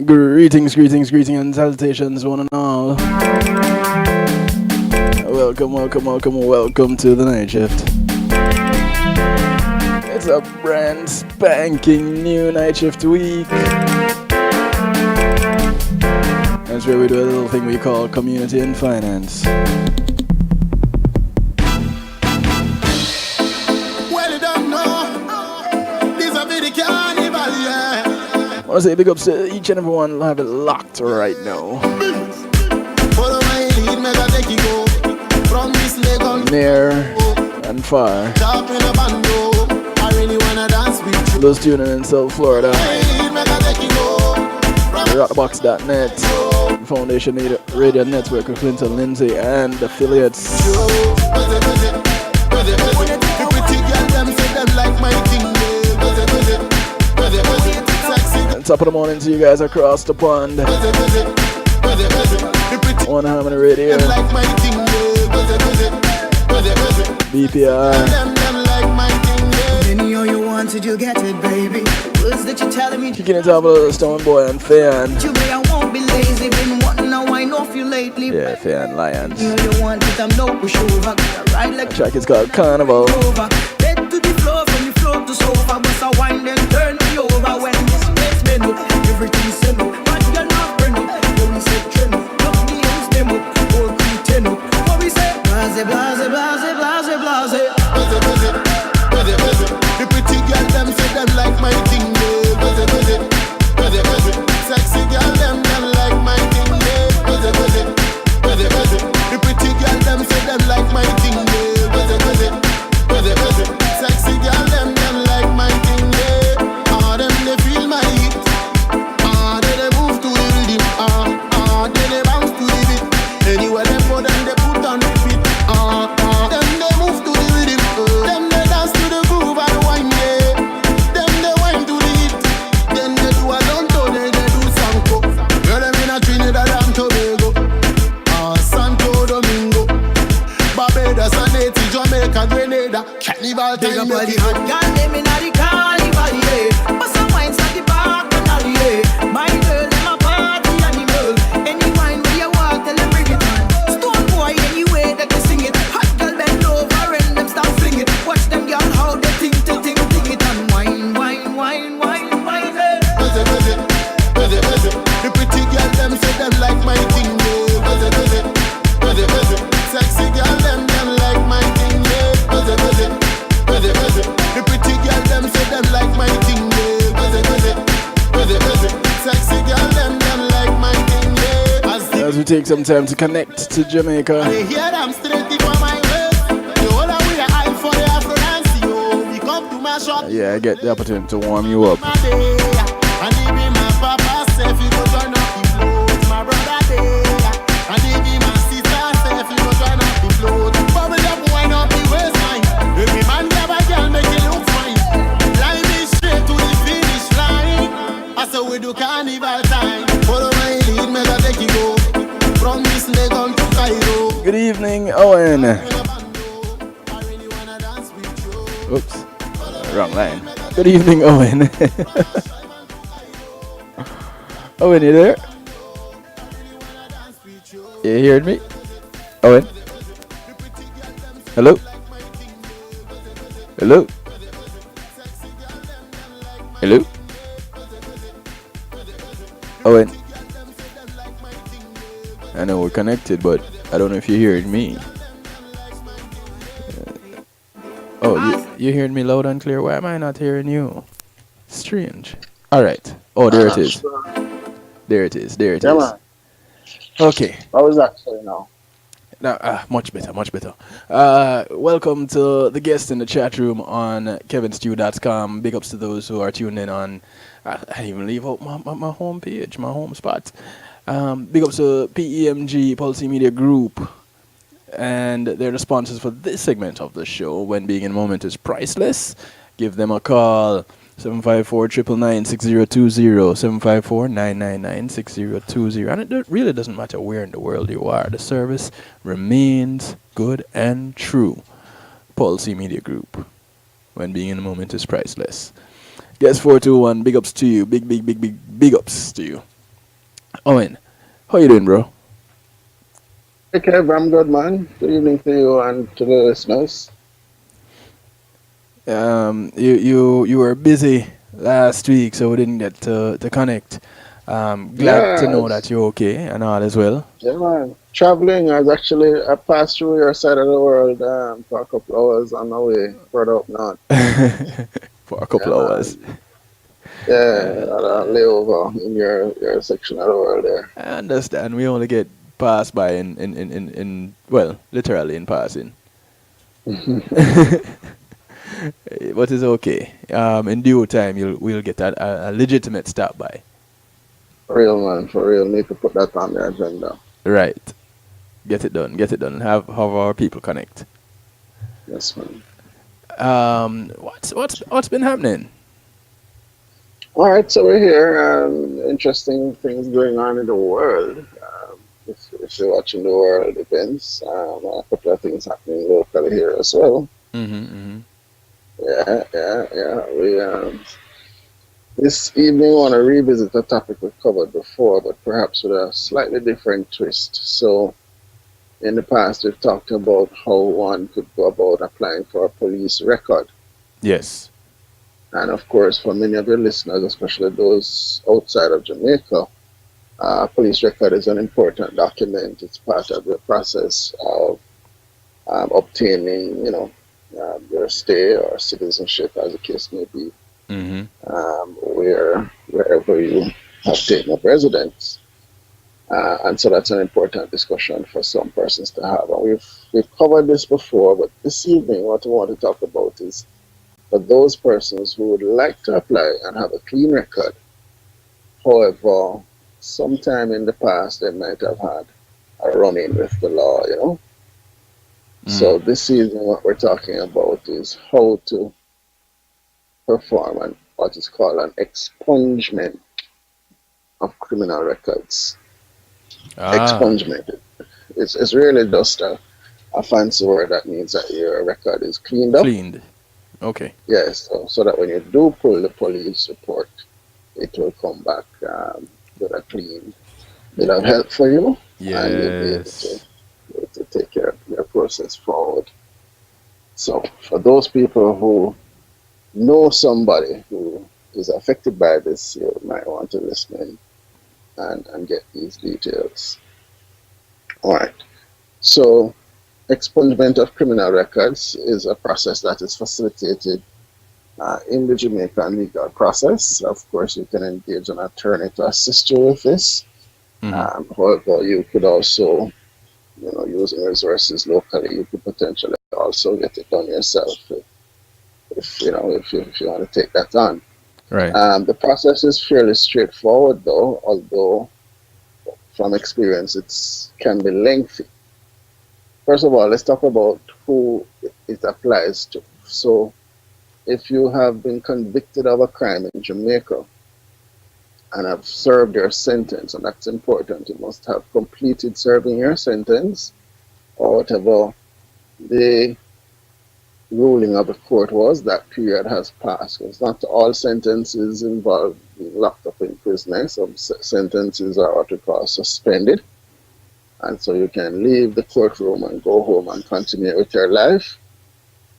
Greetings, greetings, greetings, and salutations, one and all. Welcome, welcome, welcome, welcome to the night shift. It's a brand spanking new night shift week. That's where we do a little thing we call community and finance. I want to say big ups to each and everyone who have it locked right now. Near and far. Those tuning in South Florida. Rockbox.net. Foundation Radio Network with Clinton Lindsay and affiliates. And top of the morning to you guys across the pond. On Harmony Radio. BPR. Any you wanted, you get it, baby. Words that you're telling me. Kicking it up a little Stone Boy and Fan. You way I won't be lazy. Been wanting to wine off you lately. Yeah, Fan Lions. You want it, I'm no pushover. Ride like track is called Carnival. Bed to the floor from the floor to sofa. Bust a wine then turn me over. When this makes me know everything's simple. But you're not burning. When we say trend, look me and stem up. Or pretend up. What we say? Blase, blase, blase, blase, blase. The pretty girl them say them like my thing. Sexy girl them like my thing. The pretty girl them say them like my thing. Sexy girl them like my thing. All them they feel my heat. They move to the rhythm. They bounce to the beat. Anywhere they go them they put on the beat. Them they move to the rhythm. Them they dance to the groove and wine. Them they wine to the hit. Then they do a lonto, then they do sanko. Girl them in a Trinidad and Tobago. Santo Domingo. Barbados and Haiti, Jamaica, Grenada. Carnival time make it hot. Girl them in a the carnival, yeah. But some wines at the back and all, yeah. My girl them a party animal. Any wine where you walk, tell them bring it on. Stone Boy anyway that they sing it. Hot girl bend over and them start fling it. Watch them girl how they ting it and wine, wine, wine, wine, wine. The pretty girl them say them like my thing. Sexy girl them like my thing. The pretty girl them say them like my thing. Sexy girl them like my thing. As we take some time to connect to Jamaica. I hear them straight for my waist. You all are with eye for the Afro-dance. You come to my shop. Yeah, I get the opportunity to warm you up. And even my papa said if you go turn up the float, my brother there. And even my sister said if you go turn up the float, bubble up, wind up the waistline. Every man grab a girl, make it look fine. Line me straight to the finish line. I said we do carnival time. Follow my lead, make I take you go. From this leg on to Cairo. Good evening, Owen. Oops, wrong line. Good evening, Owen. Owen, you there? You heard me? Owen? Hello? Hello? Hello? Owen? I know we're connected, but I don't know if you're hearing me. You hearing me loud and clear? Why am I not hearing you? Strange. Alright. Oh, there it is. There it is. There it is. Man. Okay. How is that now? Now, much better, much better. Welcome to the guests in the chat room on kevinstew.com. Big ups to those who are tuned in on, I didn't even leave out my home page, my home spot. Big ups to PEMG, Policy Media Group. And they're the sponsors for this segment of the show. When being in a moment is priceless. Give them a call. 754-999-6020, 754-999-6020. And it really doesn't matter where in the world you are. The service remains good and true. Policy Media Group. When being in the moment is priceless. Guest 421, big ups to you. Big ups to you. Owen, how you doing, bro? Hey Kev, I'm good, man. Good evening to you and to the listeners. You were busy last week, so we didn't get to connect. Glad to Yeah, know that you're okay and all as well. yeah, man. Traveling, I passed through your side of the world for a couple hours on my way further up north. For a Yeah, couple hours. man. Yeah, I layover in your section of the world there. I understand. We only get passed by in well, literally in passing. But it's okay. In due time, we'll get a legitimate stop by. For real, man. For real. Need to put that on the agenda. Right. Get it done. Get it done. Have our people connect. Yes, man. What's been happening? All right, so we're here. Interesting things going on in the world. If you're watching the world events, a couple of things happening locally here as well. Mm-hmm. Yeah. This evening, I want to revisit a topic we've covered before, but perhaps with a slightly different twist. So, in the past, we've talked about how one could go about applying for a police record. Yes. And of course, for many of your listeners, especially those outside of Jamaica, police record is an important document. It's part of the process of obtaining, your stay or citizenship, as the case may be, Mm-hmm. wherever you have taken up residence. And so that's an important discussion for some persons to have. And we've covered this before, but this evening, what I want to talk about is for those persons who would like to apply and have a clean record. However, sometime in the past, they might have had a run-in with the law. Mm. So this evening, what we're talking about is how to perform what is called an expungement of criminal records. Ah, Expungement. It's really just a fancy word that means that your record is cleaned up. cleaned. Okay. Yes, so that when you do pull the police report, it will come back with a clean bit of help for you, and you'll be able Yes. to take your process forward. So for those people who know somebody who is affected by this, you might want to listen in and get these details. All right. So expungement of criminal records is a process that is facilitated in the Jamaican legal process. Of course, you can engage an attorney to assist you with this. Mm-hmm. However, you could also, using resources locally, you could potentially also get it done yourself if you want to take that on. Right. The process is fairly straightforward, though, although from experience it can be lengthy. First of all, let's talk about who it applies to. So, if you have been convicted of a crime in Jamaica and have served your sentence, and that's important, you must have completed serving your sentence or whatever the ruling of the court was, that period has passed. Because not all sentences involve being locked up in prison. Some sentences are what we call suspended. And so you can leave the courtroom and go home and continue with your life.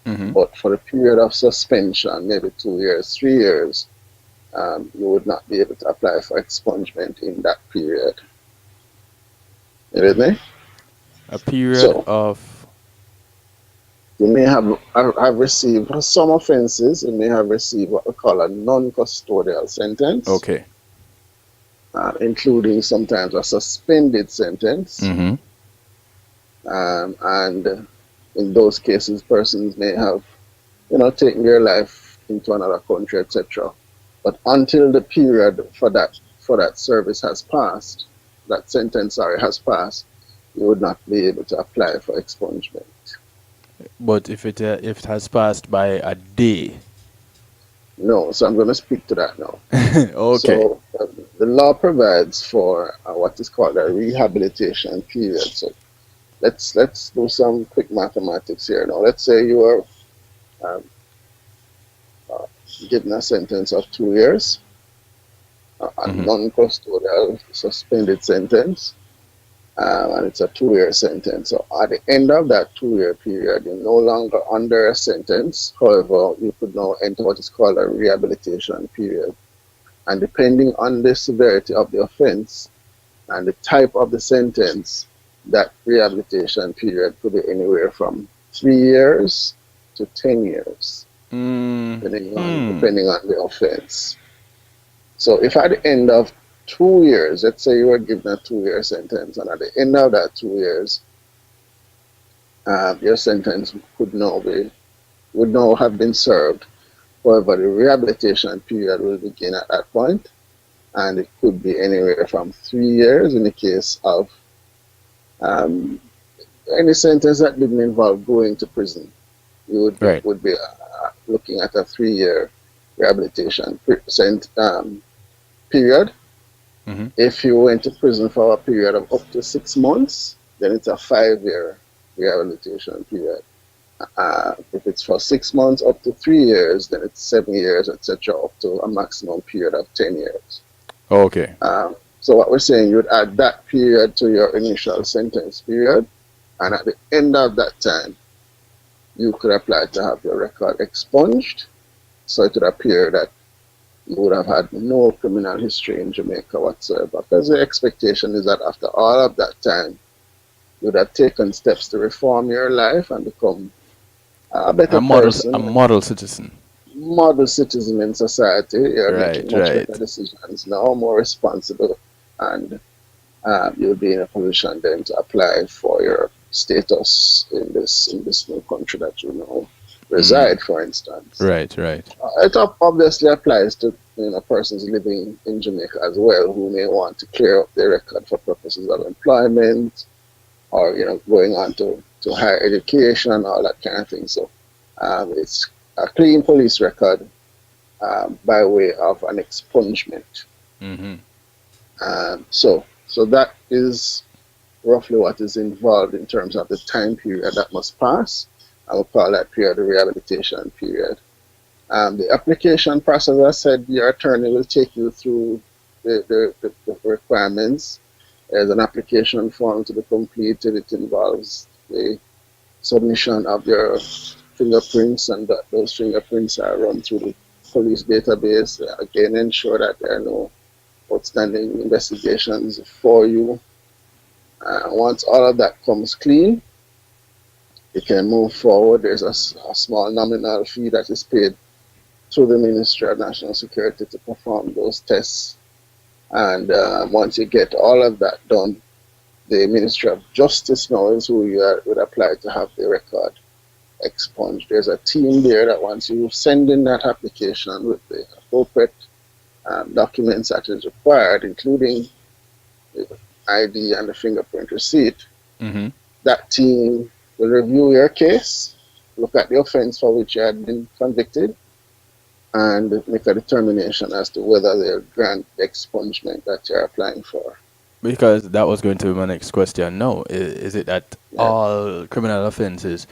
Mm-hmm. But for the period of suspension, maybe 2 years, 3 years, you would not be able to apply for expungement in that period. You with me? A period So of. you may have received, for some offenses, you may have received what we call a non-custodial sentence, Okay. including sometimes a suspended sentence. Mm-hmm. And in those cases, persons may have, taken their life into another country, etc. But until the period for that service has passed, that sentence, has passed, you would not be able to apply for expungement. But if it has passed by a day. No, so I'm going to speak to that now. Okay. So the law provides for what is called a rehabilitation period. So let's do some quick mathematics here now. Let's say you are um, given a sentence of 2 years, a non-custodial suspended sentence, and it's a 2-year sentence. So at the end of that 2-year period, you're no longer under a sentence. However, you could now enter what is called a rehabilitation period. And depending on the severity of the offense and the type of the sentence, that rehabilitation period could be anywhere from 3 years to 10 years, depending on the offense. So if at the end of 2 years, let's say you were given a 2-year sentence, and at the end of that 2 years, your sentence would now have been served. However, the rehabilitation period will begin at that point, and it could be anywhere from 3 years in the case of any sentence that didn't involve going to prison. You would be looking at a 3-year rehabilitation period. If you went to prison for a period of up to 6 months, then it's a 5-year rehabilitation period. If it's for 6 months up to 3 years, then it's 7 years, etc., up to a maximum period of 10 years. Okay. So what we're saying, you'd add that period to your initial sentence period, and at the end of that time, you could apply to have your record expunged. So it would appear that you would have had no criminal history in Jamaica whatsoever. Because the expectation is that after all of that time, you would have taken steps to reform your life and become a better person. A model citizen. Model citizen in society. You're making much better decisions now, more responsible, and you'll be in a position then to apply for your status in this new country that you now reside, for instance. Right. It obviously applies to persons living in Jamaica as well, who may want to clear up their record for purposes of employment, or going on to higher education, all that kind of thing. So it's a clean police record by way of an expungement. So that is roughly what is involved in terms of the time period that must pass. I will call that period the rehabilitation period. The application process, as I said, your attorney will take you through the requirements. There's an application form to be completed. It involves the submission of your fingerprints, and those fingerprints are run through the police database. Again, ensure that there are no outstanding investigations for you. Once all of that comes clean, you can move forward. There's a small nominal fee that is paid to the Ministry of National Security to perform those tests. And once you get all of that done, the Ministry of Justice now is who you would apply to have the record expunged. There's a team there that once you send in that application with the appropriate documents that is required, including the ID and the fingerprint receipt, that team will review your case, look at the offense for which you had been convicted, and make a determination as to whether they'll grant the expungement that you're applying for. Because that was going to be my next question. No, is it that all criminal offenses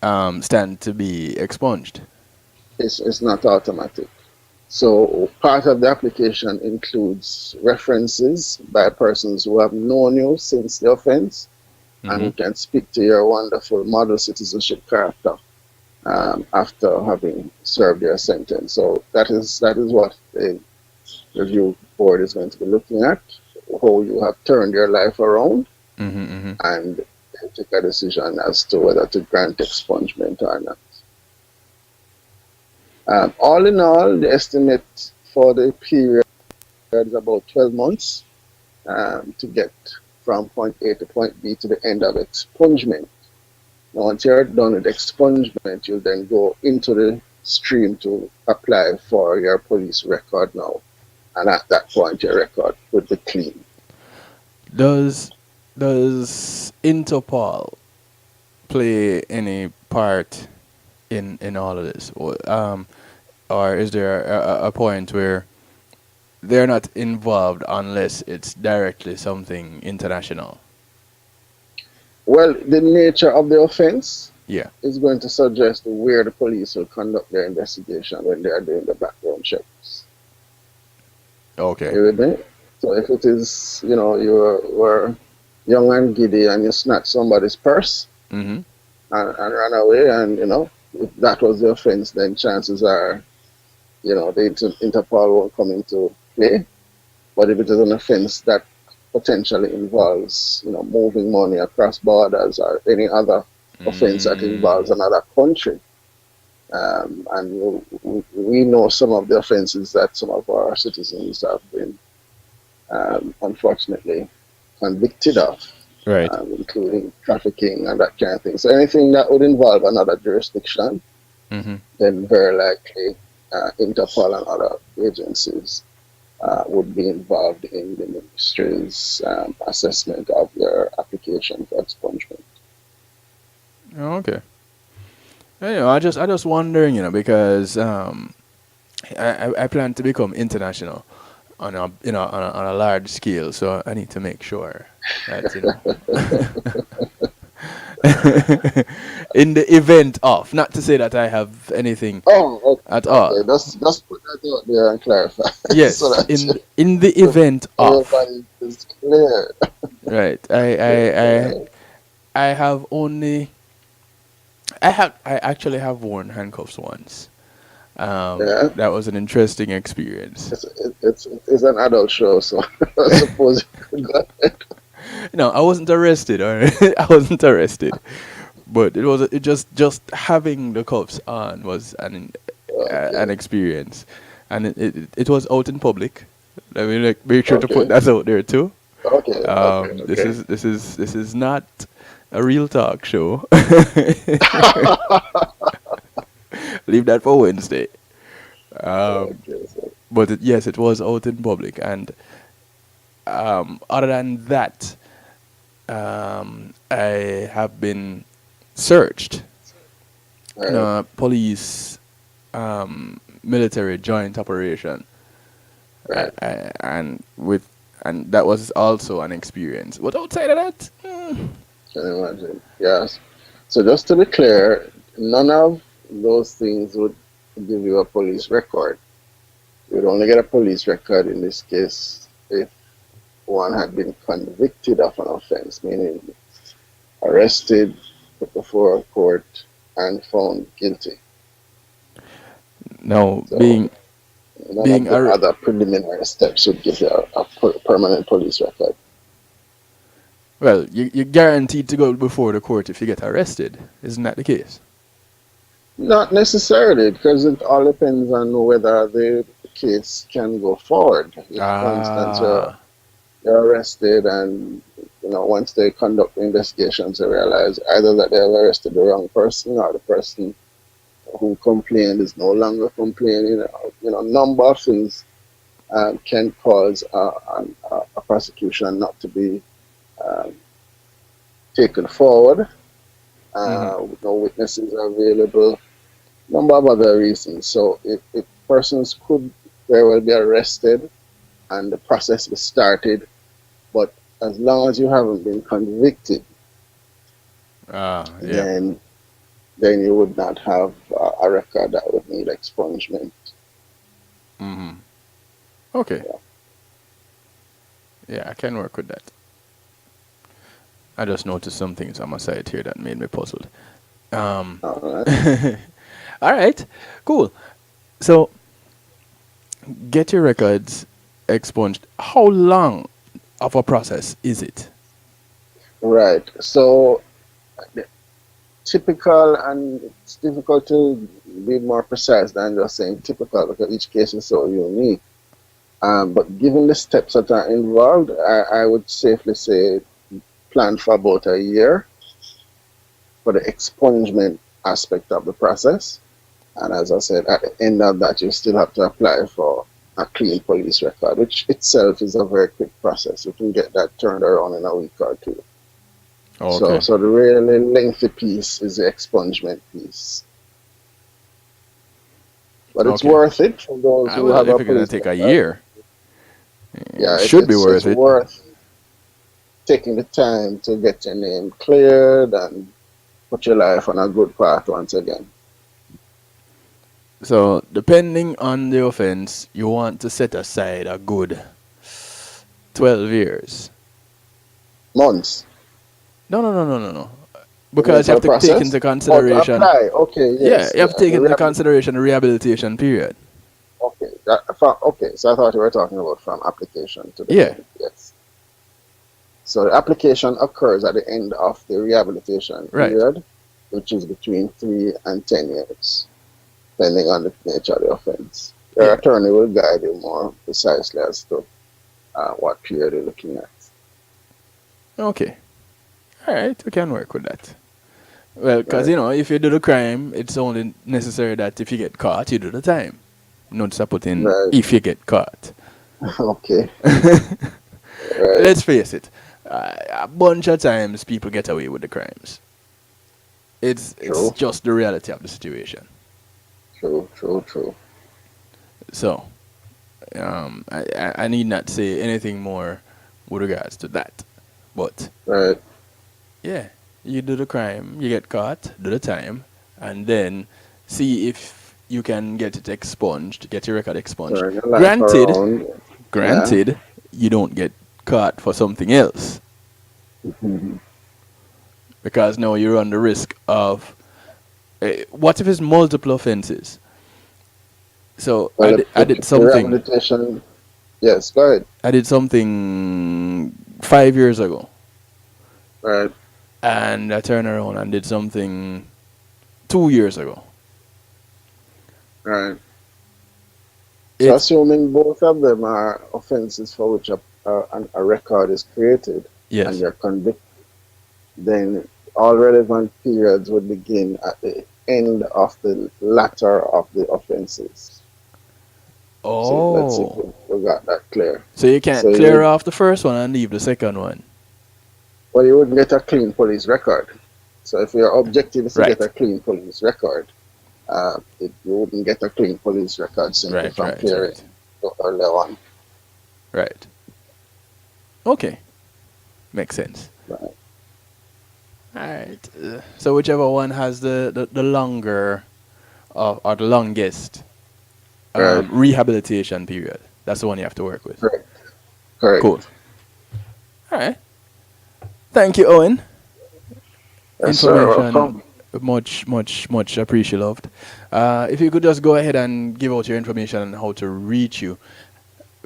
stand to be expunged? It's not automatic. So part of the application includes references by persons who have known you since the offense, and who can speak to your wonderful model citizenship character after having served your sentence. So that is what the review board is going to be looking at, how you have turned your life around, and take a decision as to whether to grant expungement or not. All in all, the estimate for the period is about 12 months to get from point A to point B to the end of expungement. Now, once you're done with expungement, you'll then go into the stream to apply for your police record now. And at that point, your record would be clean. Does Interpol play any part in all of this? Or is there a point where they're not involved unless it's directly something international? Well, the nature of the offense is going to suggest where the police will conduct their investigation when they are doing the background checks. Okay. You with me? So if it is, you were young and giddy and you snatch somebody's purse Mm-hmm. and ran away, and if that was the offense, then chances are, the Interpol won't come into play. But if it is an offense that potentially involves, moving money across borders or any other offense that involves Mm. another country, and we know some of the offenses that some of our citizens have been unfortunately convicted of, Right. including trafficking and that kind of thing. So anything that would involve another jurisdiction, Mm-hmm. then very likely Interpol and other agencies would be involved in the ministry's assessment of your application for expungement. Okay. I just wondering, because I plan to become international on a on a large scale, so I need to make sure that in the event of, not to say that I have anything Oh, at okay. all. Just put that out there and clarify so Yes, that in the event of, everybody is clear. right. I have only I actually have worn handcuffs once. Yeah, That was an interesting experience. it's an adult show, so I suppose you could go. No, I wasn't arrested, or I wasn't arrested, but it just having the cuffs on was an Okay, experience, and it was out in public. Let me make sure to put okay, that out there too. okay, okay, This okay. is not a real talk show. Leave that for Wednesday. Um, Okay, so, but yes, it was out in public, and other than that, I have been searched. right, Police, military joint operation, right. and that was also an experience. But outside of that, Can you imagine? Yes. So just to be clear, none of those things would give you a police record. You would only get a police record in this case if one had been convicted of an offense, meaning arrested, put before a court, and found guilty. now So none being of the a other preliminary steps would give you a permanent police record. well, you're guaranteed to go before the court if you get arrested. Isn't that the case? Not necessarily, because it all depends on whether the case can go forward. If, for instance, Ah. you're arrested and once they conduct the investigations, they realize either that they have arrested the wrong person or the person who complained is no longer complaining. Number of things can cause a prosecution not to be um, taken forward. Hmm. With no witnesses available, number of other reasons. So if persons could very well be arrested and the process be started, but as long as you haven't been convicted, Ah. Yeah. then you would not have a record that would need expungement. Hmm. Okay. Yeah. Yeah, I can work with that. I just noticed some things on my side here that made me puzzled. Um, All right. all right, cool. So, get your records expunged. How long of a process is it? Right. So typical, and it's difficult to be more precise than just saying typical because each case is so unique. But given the steps that are involved, I would safely say plan for about a year for the expungement aspect of the process. And as I said, at the end of that, you still have to apply for a clean police record, which itself is a very quick process. You can get that turned around in a week or two. So, Okay. so the really lengthy piece is the expungement piece. But it's Okay. worth it for those who Well, have if a you're gonna police take a record. year, Yeah, it should be it's worth it. worth taking the time to get your name cleared and put your life on a good path once again. So, depending on the offense, you want to set aside a good 12 years. Months. No. The Because you mental have to take process? into Or to consideration, apply? Okay, yeah, yes. you have to take The into consideration the rehabilitation period. okay. Okay, so I thought you were talking about from application to the Yeah, end. Yes. So the application occurs at the end of the rehabilitation right. period, which is between 3 and 10 years, depending on the nature of the offense. Your Yeah, attorney will guide you more precisely as to what period you're looking at. okay. All right, we can work with that. Well, because, Right. if you do the crime, it's only necessary that if you get caught, you do the time. Notice I put in Right. if you get caught. Okay. Right. Let's face it, a bunch of times people get away with the crimes. It's True. just the reality of the situation. True. So, I need not say anything more with regards to that. But, Right. yeah, you do the crime, you get caught, do the time, and then see if you can get it expunged, get your record expunged. Turn your life Granted, around. Yeah. granted, you don't get caught for something else Mhm. because now you run the risk of what if it's multiple offenses? So Well, I did the something. rehabilitation. Yes. Go ahead. I did something 5 years ago, Right. and I turned around and did something 2 years ago. Right. So It's assuming both of them are offenses for which a record is created and yes. you're convicted, then all relevant periods would begin at the end of the latter of the offenses. So let's see if Oh, we got that clear. so you So can't you clear would, off the first one and leave the second one, well, you wouldn't get a clean police record. So if your objective is to get right? a clean police record, you wouldn't get a clean police record simply Right, from right, clearing right, earlier on. right. Okay, makes sense. Right. All right. So whichever one has the longer or the longest Right. rehabilitation period, that's the one you have to work with. Correct. Correct. Cool. All right. Thank you, Owen. Yes, sir. Information Welcome. much appreciated. If you could just go ahead and give out your information and how to reach you,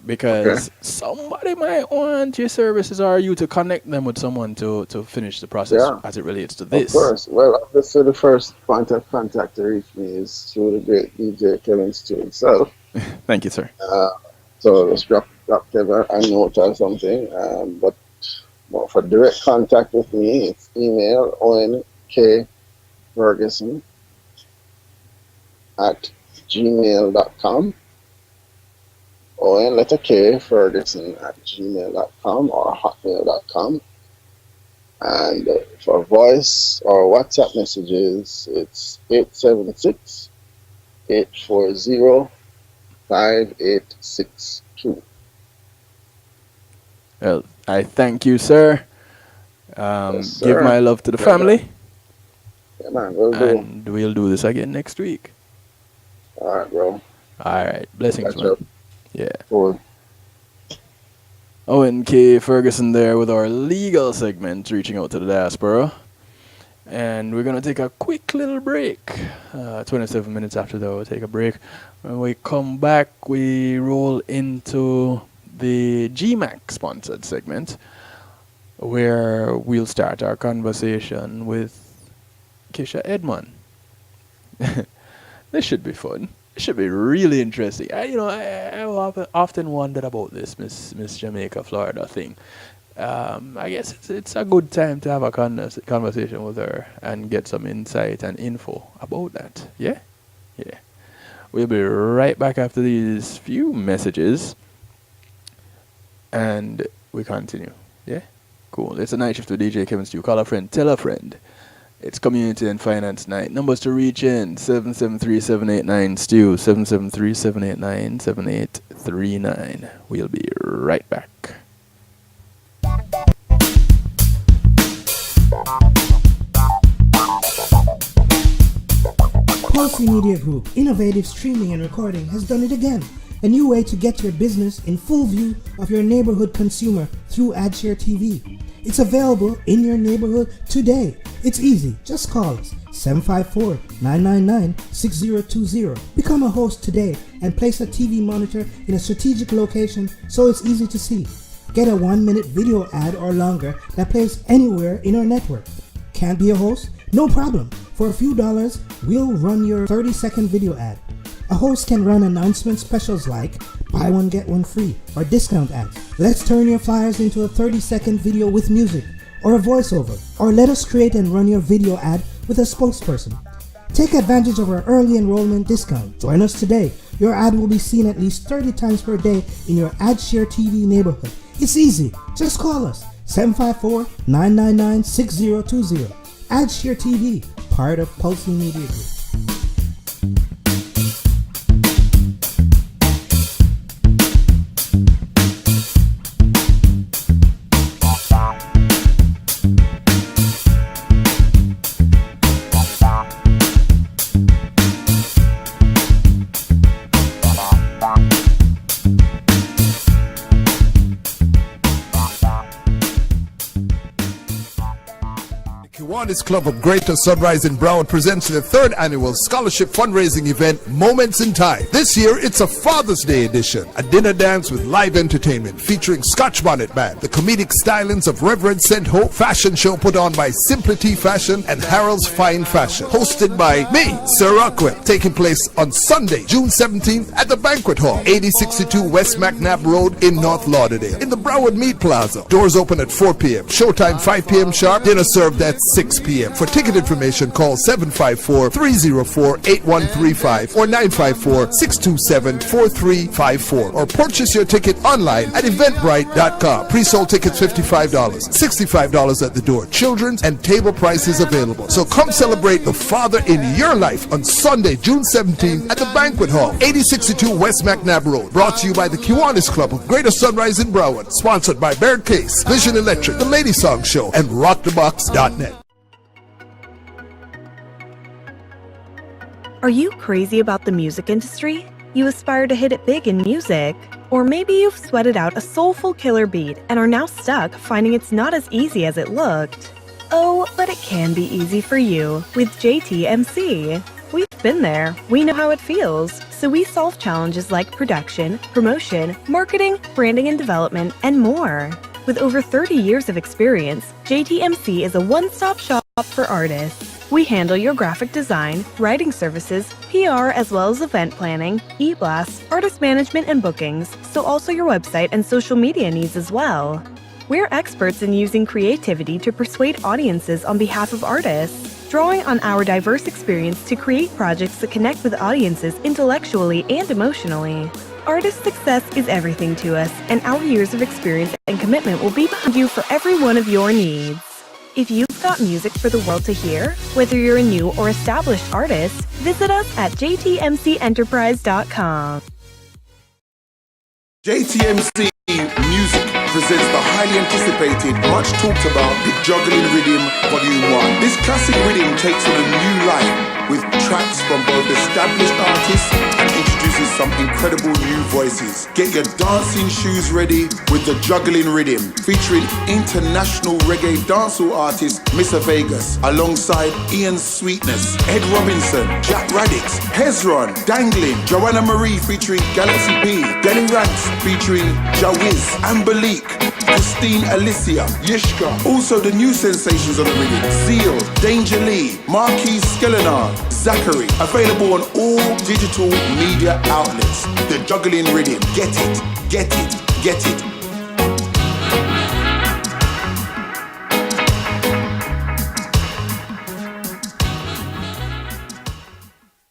Okay. because somebody might want your services or you to connect them with someone to finish the process Yeah, as it relates to of this. course. Well, obviously, the first point of contact to reach me is through the great DJ Kevin Stew himself. Thank you, sir. So just drop Kevin a note or something. But well, for direct contact with me, it's email Owen K Ferguson at gmail.com. Owen letter K Ferguson at gmail.com or hotmail.com. And for voice or WhatsApp messages, it's 876 840 5862. Well, I thank you, sir. Yes, Give sir. my love to the Yeah, man. family, Yeah, man. Will do. and we'll do this again next week. All right, bro. All right. Blessings, Catch man. up. Yeah. Cool. Owen K. Ferguson there with our legal segment, reaching out to the diaspora. And we're going to take a quick little break. 27 minutes after that, we'll take a break. When we come back, we roll into the GMAC sponsored segment, where we'll start our conversation with Kisha Edmond. This should be fun. It should be really interesting. I often wondered about this Miss Jamaica Florida thing. I guess it's a good time to have a conversation with her and get some insight and info about that. Yeah? Yeah. We'll be right back after these few messages. And we continue. Yeah? Cool. It's a night shift with DJ Kevin Stew. Call a friend. Tell a friend. It's Community and Finance Night. Numbers to reach in, 773-789-STEW, 773-789-7839. We'll be right back. Pulse Media Group, innovative streaming and recording, has done it again. A new way to get your business in full view of your neighborhood consumer through AdShare TV. It's available in your neighborhood today. It's easy. Just call us 754-999-6020. Become a host today and place a TV monitor in a strategic location so it's easy to see. Get a 1-minute video ad or longer that plays anywhere in our network. Can't be a host? No problem. For a few dollars, we'll run your 30-second video ad. A host can run announcement specials like buy one get one free or discount ads. Let's turn your flyers into a 30-second video with music or a voiceover, or let us create and run your video ad with a spokesperson. Take advantage of our early enrollment discount. Join us today. Your ad will be seen at least 30 times per day in your AdShare TV neighborhood. It's easy. Just call us 754-999-6020. AdShare TV, part of Pulse Media Group. Kiwanis Club of Greater Sunrise in Broward presents the 3rd annual scholarship fundraising event, Moments in Time. This year, it's a Father's Day edition. A dinner dance with live entertainment featuring Scotch Bonnet Band, the comedic stylings of Reverend St. Hope, fashion show put on by Simply Tea Fashion and Harold's Fine Fashion, hosted by me, Sir Rockwell, taking place on Sunday, June 17th at the Banquet Hall, 8062 West McNabb Road in North Lauderdale, in the Broward Meat Plaza. Doors open at 4 p.m. Showtime 5 p.m. sharp. Dinner served at 6 p.m. For ticket information, call 754-304-8135 or 954-627-4354 or purchase your ticket online at eventbrite.com. Pre-sold tickets $55, $65 at the door. Children's and table prices available. So come celebrate the father in your life on Sunday, June 17th at the Banquet Hall, 8062 West McNabb Road. Brought to you by the Kiwanis Club of Greater Sunrise in Broward. Sponsored by Baird Case, Vision Electric, The Lady Song Show, and RockTheBox.net. Are you crazy about the music industry? You aspire to hit it big in music? Or maybe you've sweated out a soulful killer beat and are now stuck finding it's not as easy as it looked. Oh, but it can be easy for you with JTMC. We've been there. We know how it feels. So we solve challenges like production, promotion, marketing, branding and development, and more. With over 30 years of experience, JTMC is a one-stop shop for artists. We handle your graphic design, writing services, PR, as well as event planning, e-blasts, artist management, and bookings, so also your website and social media needs as well. We're experts in using creativity to persuade audiences on behalf of artists, drawing on our diverse experience to create projects that connect with audiences intellectually and emotionally. Artist success is everything to us, and our years of experience and commitment will be behind you for every one of your needs. If you've got music for the world to hear, whether you're a new or established artist, visit us at jtmcenterprise.com. JTMC Music presents the highly anticipated, much talked about, The Juggling Rhythm Volume 1. This classic rhythm takes on a new life with tracks from both established artists and introduces some incredible new voices. Get your dancing shoes ready with The Juggling Rhythm, featuring international reggae dancehall artist Mr. Vegas, alongside Ian Sweetness, Ed Robinson, Jack Radix, Hezron, Dangling, Joanna Marie featuring Galaxy B, Denny Ranks featuring Jawiz, Ambalik, Christine Alicia, Yishka. Also the new sensations on the rhythm: Seal, Danger Lee, Marquis Skelenar, Zachary. Available on all digital media outlets. The Juggling Rhythm. Get it, get it, get it.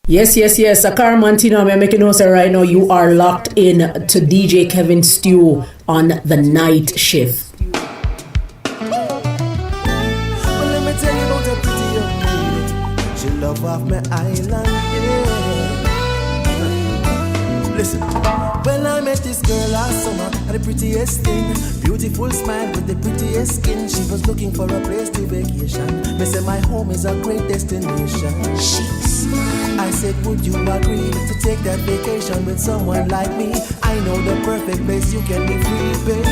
Yes. Akar Mantino, I'm making notes right now. You are locked in to DJ Kevin Stew on the night shift. Well, let me tell you about a pretty young lady. She love off my island, yeah. Listen, well, I met this girl girl last summer had the prettiest thing. Beautiful smile with the prettiest skin. She was looking for a place to vacation. Me say my home is a great destination. She smiled. I said, would you agree to take that vacation with someone like me? I know the perfect place you can be free, baby.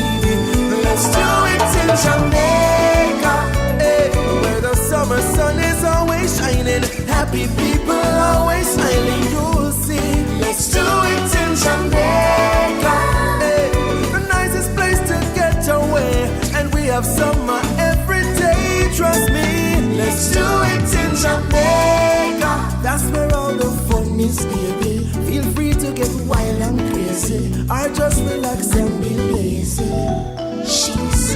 Let's do it in Jamaica, where the summer sun is always shining. Happy people always smiling, you'll see. Let's do it in Jamaica, the nicest place to get away. And we have summer every day, trust me. Let's do it in Jamaica. That's where all the fun is, baby. Feel free to get wild and crazy, or just relax and be lazy. She's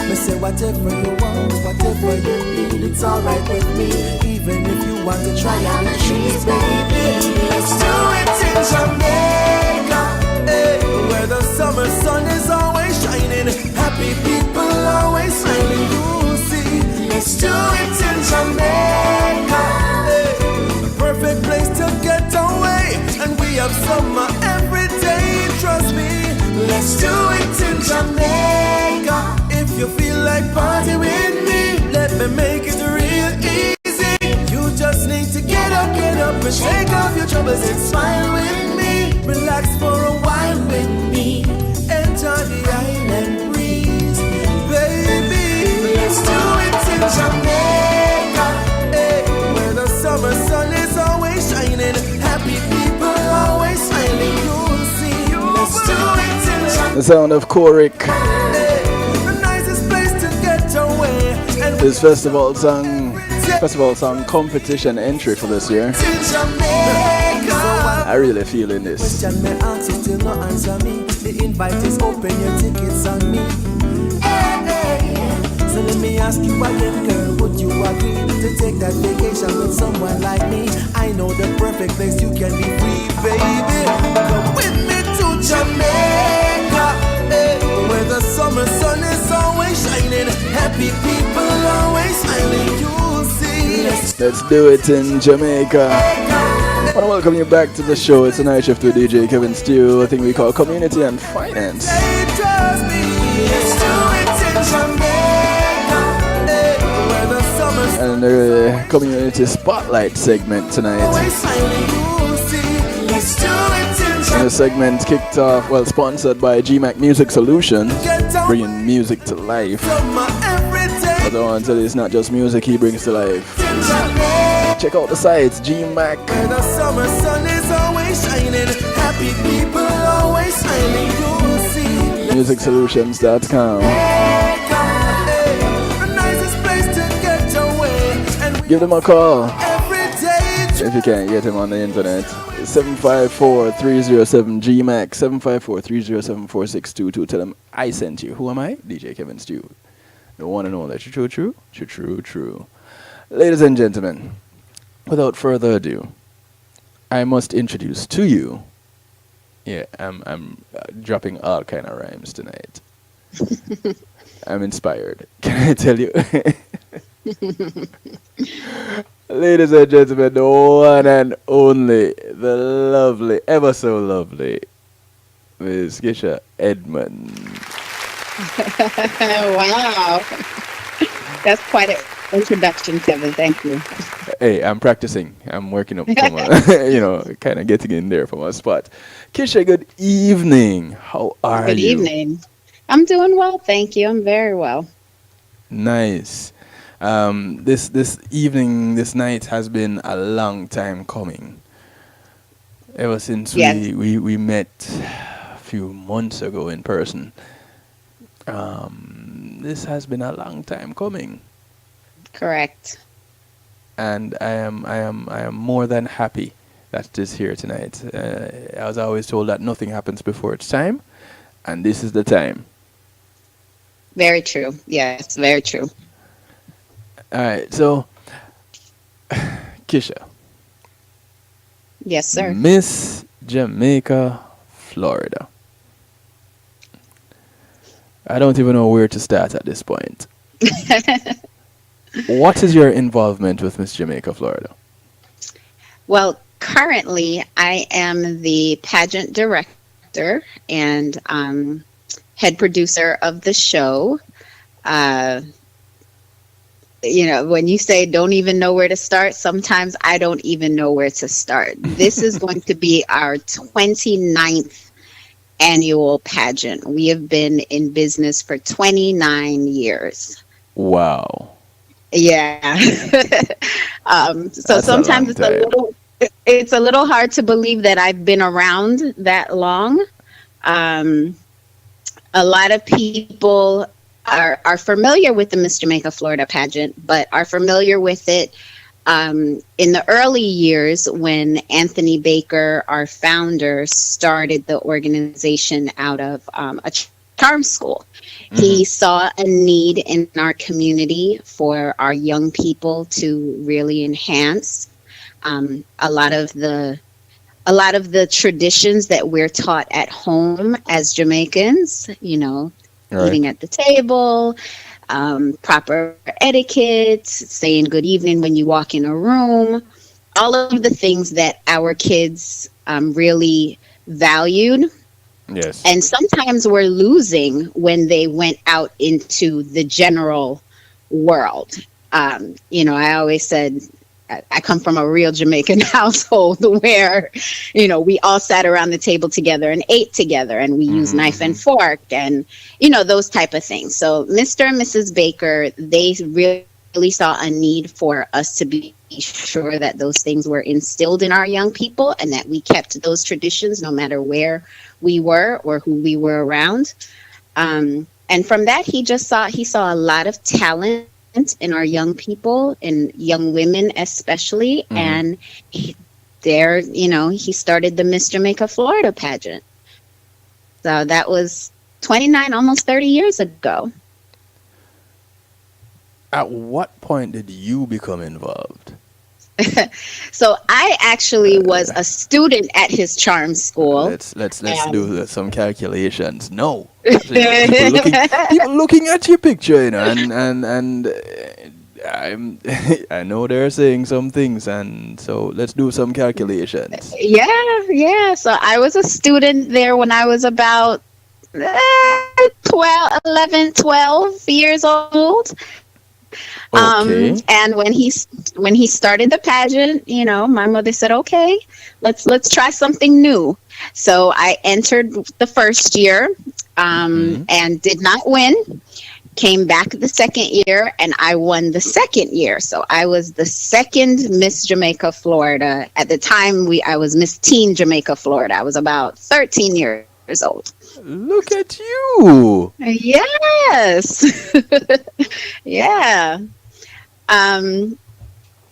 me say whatever you want, whatever you need, it's alright with me. Even if you want to try on the trees, baby. Let's do it in Jamaica, where the summer sun is always shining. Happy people always smiling, you'll see. Let's do it in Jamaica, the perfect place to get away. And we have summer every day, trust me. Let's do it in Jamaica. If you feel like party with me, let me make it real easy. You just need to get up and shake off your troubles and smile with me. Relax for a while with me. Enjoy the island breeze, baby. Let's do it in Jamaica, where the summer sun is always shining. Happy people always smiling, you'll see. Let's do it in Jamaica. The sound of Korik. His festival song competition entry for this year. I really feel in this. The invite is open, your tickets on me. So let me ask you again, girl, would you agree to take that vacation with someone like me? I know the perfect place you can be free, baby. Come with me to Jamaica, where the summer sun is always shining. Happy people always smiling, you'll see. Let's do it in Jamaica. I want to welcome you back to the show. It's a night shift with DJ Kevin Stew, a thing we call Community and Finance. And the Community Spotlight segment tonight. And the segment kicked off, well, sponsored by GMAC Music Solutions, bringing music to life. But I want to tell you, it's not just music he brings to life. Check out the sites, GMAC. The summer sun is always shining. Happy people always smiling, you'll see. MusicSolutions.com. The nicest place to get away. And Give them a call every day. if you can't get him on the internet. 754-307-GMAC, 754-307-4622. Tell them I sent you. Who am I? DJ Kevin Stew. The one and only true. Ladies and gentlemen, without further ado, I must introduce to you. Yeah, I'm dropping all kind of rhymes tonight. I'm inspired. Can I tell you? Ladies and gentlemen, the one and only, the lovely, ever so lovely, Miss Kisha Edmond. Wow. That's quite an introduction, Kevin. Thank you. Hey, I'm practicing. I'm working up from kind of getting in there from a spot. Kisha, good evening. How are you? Good evening. I'm doing well, thank you. I'm very well. Nice. This evening, this night has been a long time coming. Ever since we met a few months ago in person. This has been a long time coming. Correct. And I am more than happy that it is here tonight. I was always told that nothing happens before its time, and this is the time. Very true. Yes, very true. All right, so Kisha. Yes, sir. Miss Jamaica Florida. I don't even know where to start at this point. What is your involvement with Miss Jamaica Florida? Well, currently I am the pageant director director and head producer of the show. When you say don't even know where to start, sometimes I don't even know where to start. This is going to be our 29th annual pageant. We have been in business for 29 years. Wow. Yeah. So sometimes it's a little hard to believe that I've been around that long. A lot of people are familiar with the Miss Jamaica Florida pageant, but are familiar with it in the early years when Anthony Baker, our founder, started the organization out of a charm school. Mm-hmm. He saw a need in our community for our young people to really enhance a lot of the traditions that we're taught at home as Jamaicans, right. Eating at the table, proper etiquette, saying good evening when you walk in a room, all of the things that our kids really valued. Yes. And sometimes we're losing when they went out into the general world. I always said, I come from a real Jamaican household where, we all sat around the table together and ate together, and we used knife and fork and, those type of things. So Mr. and Mrs. Baker, they really saw a need for us to be sure that those things were instilled in our young people and that we kept those traditions no matter where we were or who we were around. And from that, he saw a lot of talent in our young people and young women especially. Mm-hmm. And he started the Miss Jamaica Florida pageant. So that was 29, almost 30 years ago. At what point did you become involved? So I actually was a student at his charm school. Let's do some calculations. No, people looking at your picture, and I know they're saying some things, and so let's do some calculations. Yeah. So I was a student there when I was about 12 years old. Okay. And when he started the pageant, my mother said, okay, let's try something new. So I entered the first year, and did not win, came back the second year, and I won the second year. So I was the second Miss Jamaica Florida. At the time I was Miss Teen Jamaica Florida. I was about 13 years old. Look at you. Yes. Yeah.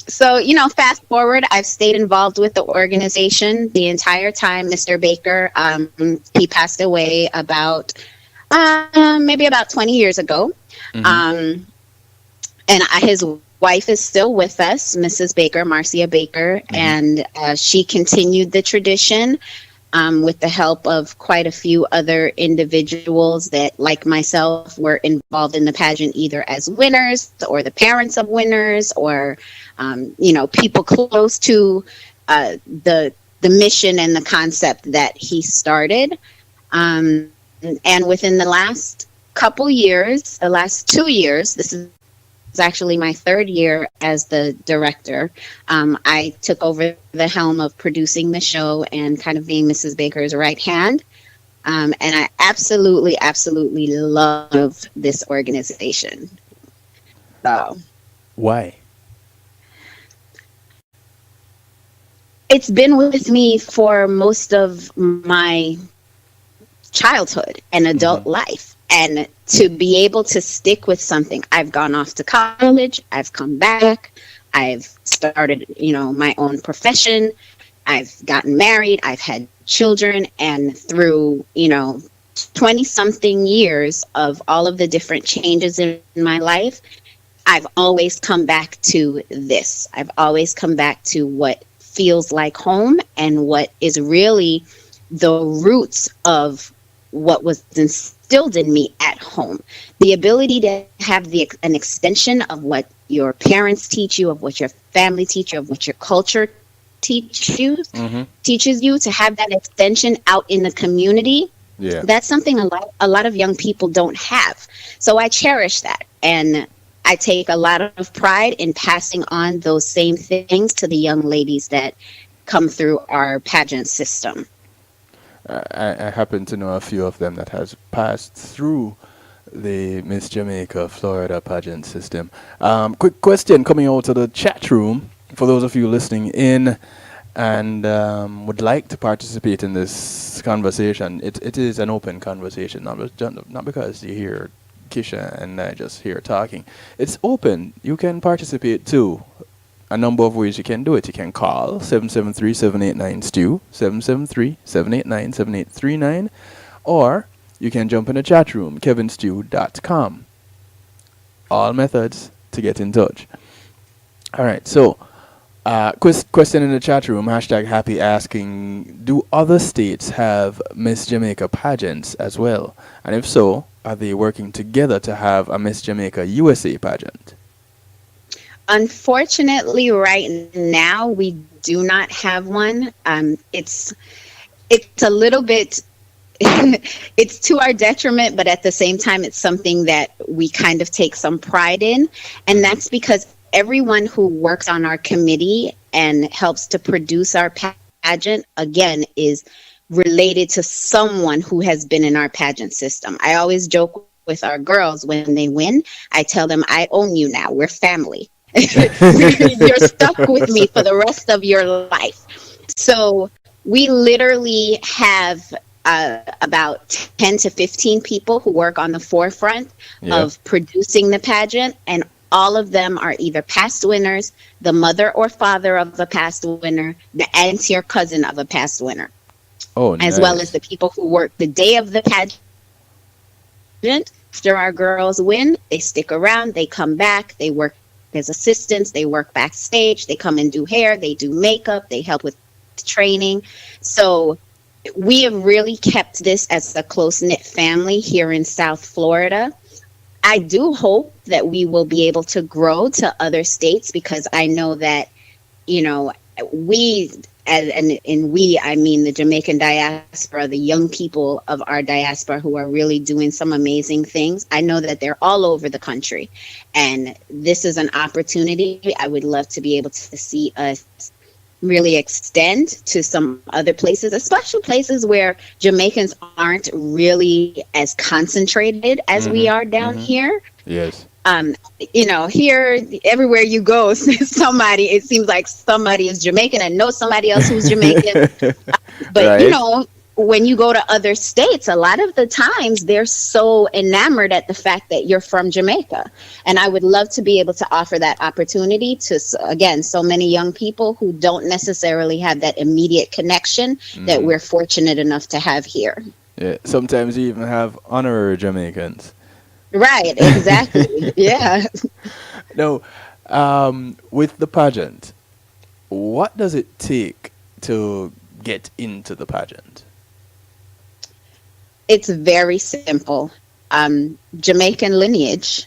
So, fast forward, I've stayed involved with the organization the entire time. Mr. Baker, he passed away maybe about 20 years ago. Mm-hmm. And his wife is still with us, Mrs. Baker, Marcia Baker, mm-hmm. and she continued the tradition. With the help of quite a few other individuals that, like myself, were involved in the pageant either as winners or the parents of winners or, people close to the mission and the concept that he started. And within the last couple years, the last 2 years, this is actually my third year as the director. I took over the helm of producing the show and kind of being Mrs. Baker's right hand. And I absolutely, absolutely love this organization. So, why? It's been with me for most of my childhood and adult life. And to be able to stick with something, I've gone off to college, I've come back, I've started, my own profession, I've gotten married, I've had children, and through, 20-something years of all of the different changes in my life, I've always come back to this. I've always come back to what feels like home and what is really the roots of what was instilled in me at home. The ability to have an extension of what your parents teach you, of what your family teach you, of what your culture teaches you to have that extension out in the community. Yeah. That's something a lot of young people don't have. So I cherish that. And I take a lot of pride in passing on those same things to the young ladies that come through our pageant system. I happen to know a few of them that has passed through the Miss Jamaica Florida pageant system. Quick question coming out of the chat room for those of you listening in and would like to participate in this conversation. It is an open conversation, not because you hear Kisha and I just here talking. It's open. You can participate too. A number of ways you can do it. You can call 773-789-STEW, 773-789-7839, or you can jump in the chat room, kevinstew.com. All methods to get in touch. All right, so question in the chat room, #happy asking, do other states have Miss Jamaica pageants as well? And if so, are they working together to have a Miss Jamaica USA pageant? Unfortunately, right now we do not have one. It's a little bit, it's to our detriment, but at the same time, it's something that we kind of take some pride in. And that's because everyone who works on our committee and helps to produce our pageant, again, is related to someone who has been in our pageant system. I always joke with our girls when they win. I tell them, I own you now. We're family. You're stuck with me for the rest of your life. So we literally have about 10 to 15 people who work on the forefront of producing the pageant, and all of them are either past winners, the mother or father of a past winner, the auntie or cousin of a past winner. As well as the people who work the day of the pageant. After our girls win, they stick around, they come back, they work as assistants, they work backstage, they come and do hair, they do makeup, they help with training. So we have really kept this as a close-knit family here in South Florida. I do hope that we will be able to grow to other states, because I know that, you know, we, and we, I mean the Jamaican diaspora, the young people of our diaspora who are really doing some amazing things. I know that they're all over the country, and this is an opportunity. I would love to be able to see us really extend to some other places, especially places where Jamaicans aren't really as concentrated as we are down here. Yes. You know, here, everywhere you go, somebody, it seems like somebody is Jamaican and knows somebody else who's Jamaican. But, right. you know, when you go to other states, a lot of the times they're so enamored at the fact that you're from Jamaica. And I would love to be able to offer that opportunity to, again, so many young people who don't necessarily have that immediate connection that we're fortunate enough to have here. Yeah, sometimes you even have honorary Jamaicans. Right, exactly. Yeah. No, with the pageant, what does it take to get into the pageant? It's very simple. Jamaican lineage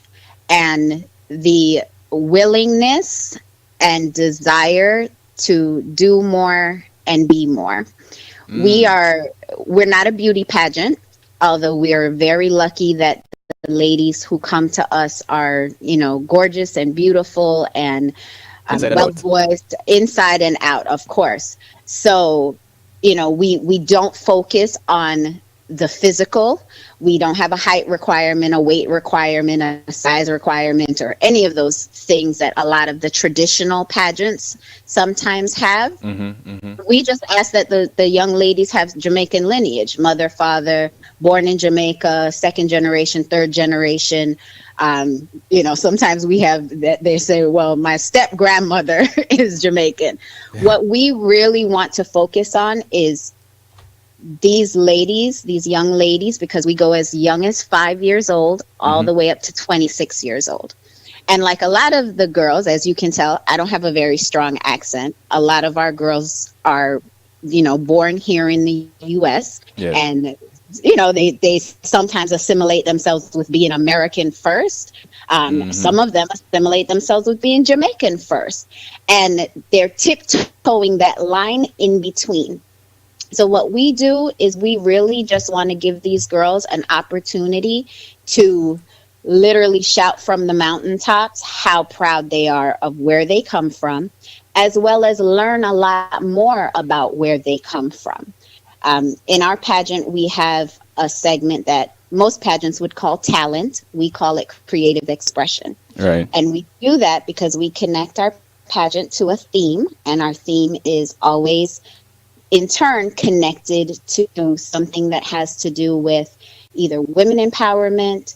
and the willingness and desire to do more and be more. We're not a beauty pageant, although we are very lucky that the ladies who come to us are, you know, gorgeous and beautiful and well-voiced inside and out, of course. So, you know, we don't focus on the physical. We don't have a height requirement, a weight requirement, a size requirement, or any of those things that a lot of the traditional pageants sometimes have. We just ask that the young ladies have Jamaican lineage, mother, father, born in Jamaica, second generation, third generation. You know, sometimes we have that they say, well, my step grandmother is Jamaican. What we really want to focus on is these ladies, these young ladies, because we go as young as 5 years old all the way up to 26 years old. And like a lot of the girls, as you can tell, I don't have a very strong accent. A lot of our girls are, you know, born here in the U.S. Yes. And they sometimes assimilate themselves with being American first. Some of them assimilate themselves with being Jamaican first, and they're tiptoeing that line in between. So what we do is we really just want to give these girls an opportunity to literally shout from the mountaintops how proud they are of where they come from, as well as learn a lot more about where they come from. In our pageant, we have a segment that most pageants would call talent. We call it creative expression. Right. And we do that because we connect our pageant to a theme, and our theme is always in turn connected to something that has to do with either women empowerment,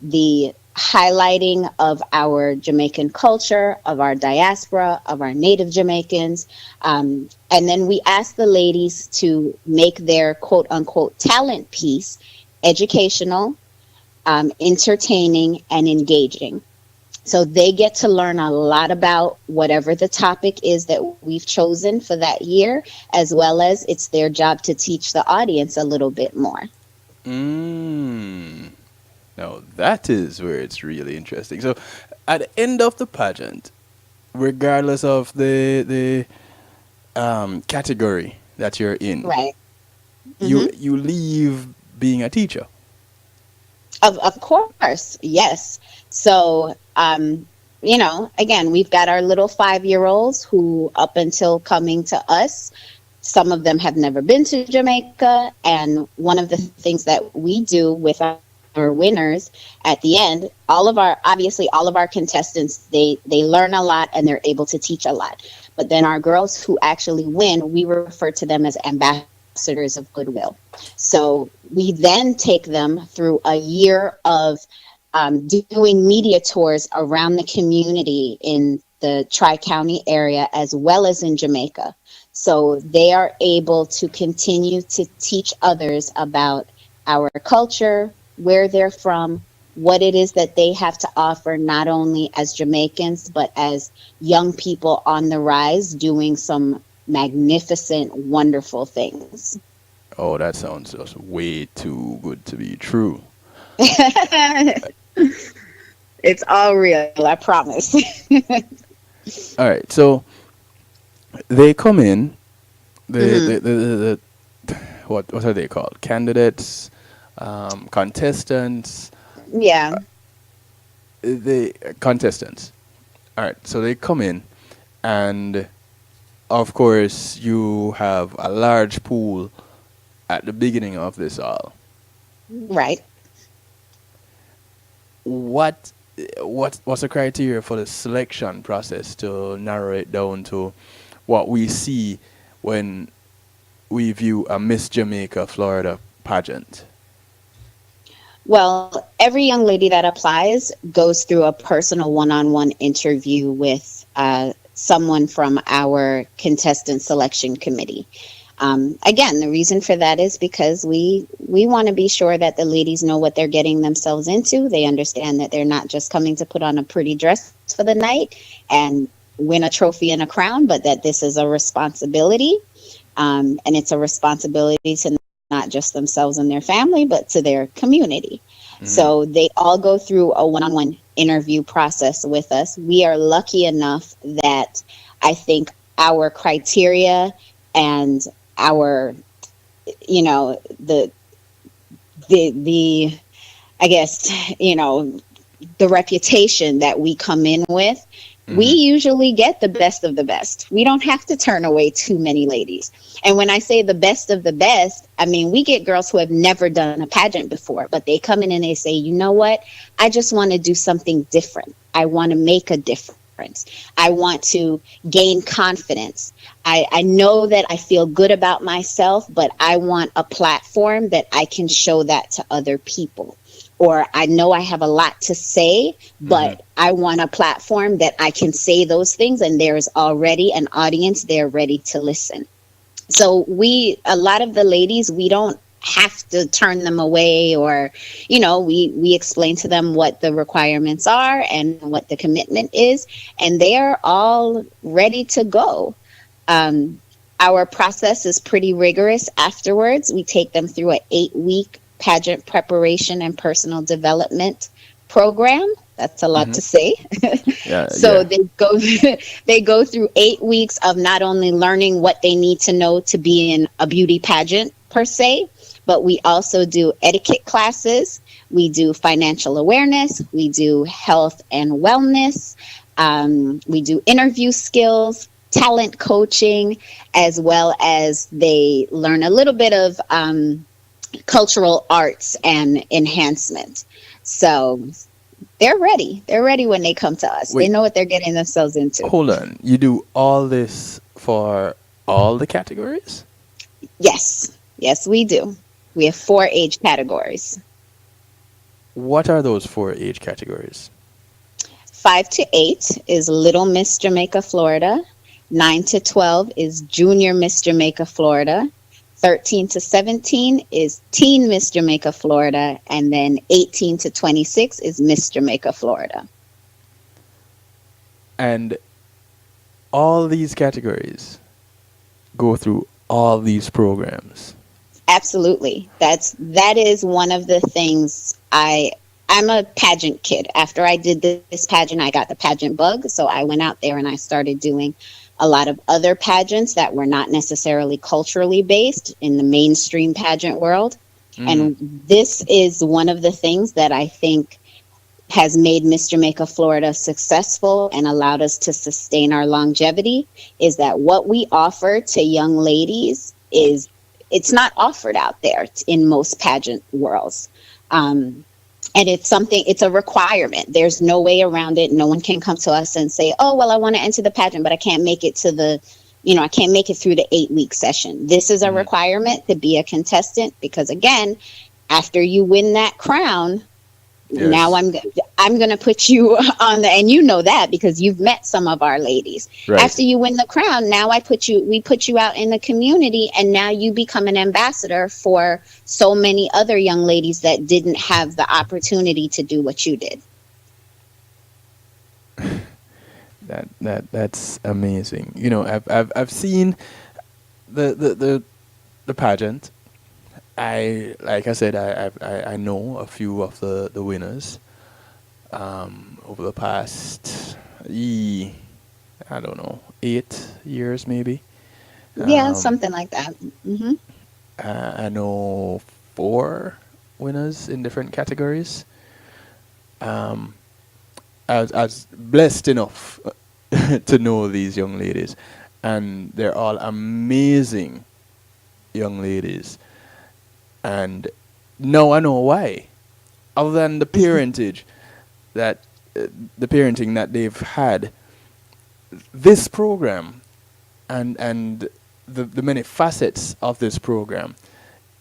the highlighting of our Jamaican culture, of our diaspora, of our native Jamaicans. And then we ask the ladies to make their quote unquote talent piece educational, entertaining, and engaging. So they get to learn a lot about whatever the topic is that we've chosen for that year, as well as it's their job to teach the audience a little bit more. Now that is where it's really interesting. So at the end of the pageant, regardless of the category that you're in, right, you leave being a teacher. Of course, yes. So, again, we've got our little 5-year-olds who, up until coming to us, some of them have never been to Jamaica. And one of the things that we do with our winners at the end, all of our contestants, they learn a lot and they're able to teach a lot. But then our girls who actually win, we refer to them as ambassadors of goodwill. So we then take them through a year of doing media tours around the community in the Tri-County area as well as in Jamaica. So they are able to continue to teach others about our culture, where they're from, what it is that they have to offer, not only as Jamaicans, but as young people on the rise doing some magnificent, wonderful things. Oh, that sounds just way too good to be true. It's all real, I promise. All right, so they come in. The what are they called? Candidates, contestants. Yeah. The contestants. All right, so they come in, and of course you have a large pool at the beginning of this all. Right. What's the criteria for the selection process to narrow it down to what we see when we view a Miss Jamaica Florida pageant? Well, every young lady that applies goes through a personal one-on-one interview with someone from our contestant selection committee. Again, the reason for that is because we want to be sure that the ladies know what they're getting themselves into. They understand that they're not just coming to put on a pretty dress for the night and win a trophy and a crown, but that this is a responsibility. And it's a responsibility to not just themselves and their family, but to their community. Mm-hmm. So they all go through a one-on-one interview process with us. We are lucky enough that I think our criteria and our, the I guess, the reputation that we come in with, mm-hmm. we usually get the best of the best. We don't have to turn away too many ladies. And when I say the best of the best, I mean, we get girls who have never done a pageant before, but they come in and they say, you know what? I just want to do something different. I want to make a difference. I want to gain confidence. I know that I feel good about myself, but I want a platform that I can show that to other people. Or I know I have a lot to say, but mm-hmm. I want a platform that I can say those things, and there's already an audience there ready to listen. So a lot of the ladies, we don't have to turn them away, or, we explain to them what the requirements are and what the commitment is, and they are all ready to go. Our process is pretty rigorous afterwards. We take them through an 8-week pageant preparation and personal development program. That's a lot to say. So they go through 8 weeks of not only learning what they need to know to be in a beauty pageant per se, but we also do etiquette classes. We do financial awareness. We do health and wellness. We do interview skills, talent coaching, as well as they learn a little bit of cultural arts and enhancement. So they're ready. They're ready when they come to us. Wait. They know what they're getting themselves into. Hold on. You do all this for all the categories? Yes. Yes, we do. We have 4 age categories. What are those 4 age categories? 5 to 8 is Little Miss Jamaica Florida. 9 to 12 is Junior Miss Jamaica Florida. 13 to 17 is Teen Miss Jamaica Florida. And then 18 to 26 is Miss Jamaica Florida. And all these categories go through all these programs. Absolutely. That is one of the things I'm a pageant kid. After I did this pageant, I got the pageant bug. So I went out there and I started doing a lot of other pageants that were not necessarily culturally based in the mainstream pageant world. And this is one of the things that I think has made Miss Jamaica Florida successful and allowed us to sustain our longevity, is that what we offer to young ladies is, it's not offered out there in most pageant worlds. And it's a requirement. There's no way around it. No one can come to us and say, oh, well, I want to enter the pageant, but I can't make it to I can't make it through the 8-week session. This is a requirement to be a contestant, because again, after you win that crown, now I'm going to put you on and you know that because you've met some of our ladies. Right. After you win the crown, now we put you out in the community, and now you become an ambassador for so many other young ladies that didn't have the opportunity to do what you did. That's amazing. I've seen the pageant. Like I said, I know a few of the winners over the past, I don't know, 8 years maybe. Yeah, something like that. I know 4 winners in different categories. I was blessed enough to know these young ladies, and they're all amazing young ladies. And now I know why. Other than the parenting that they've had, this program and the many facets of this program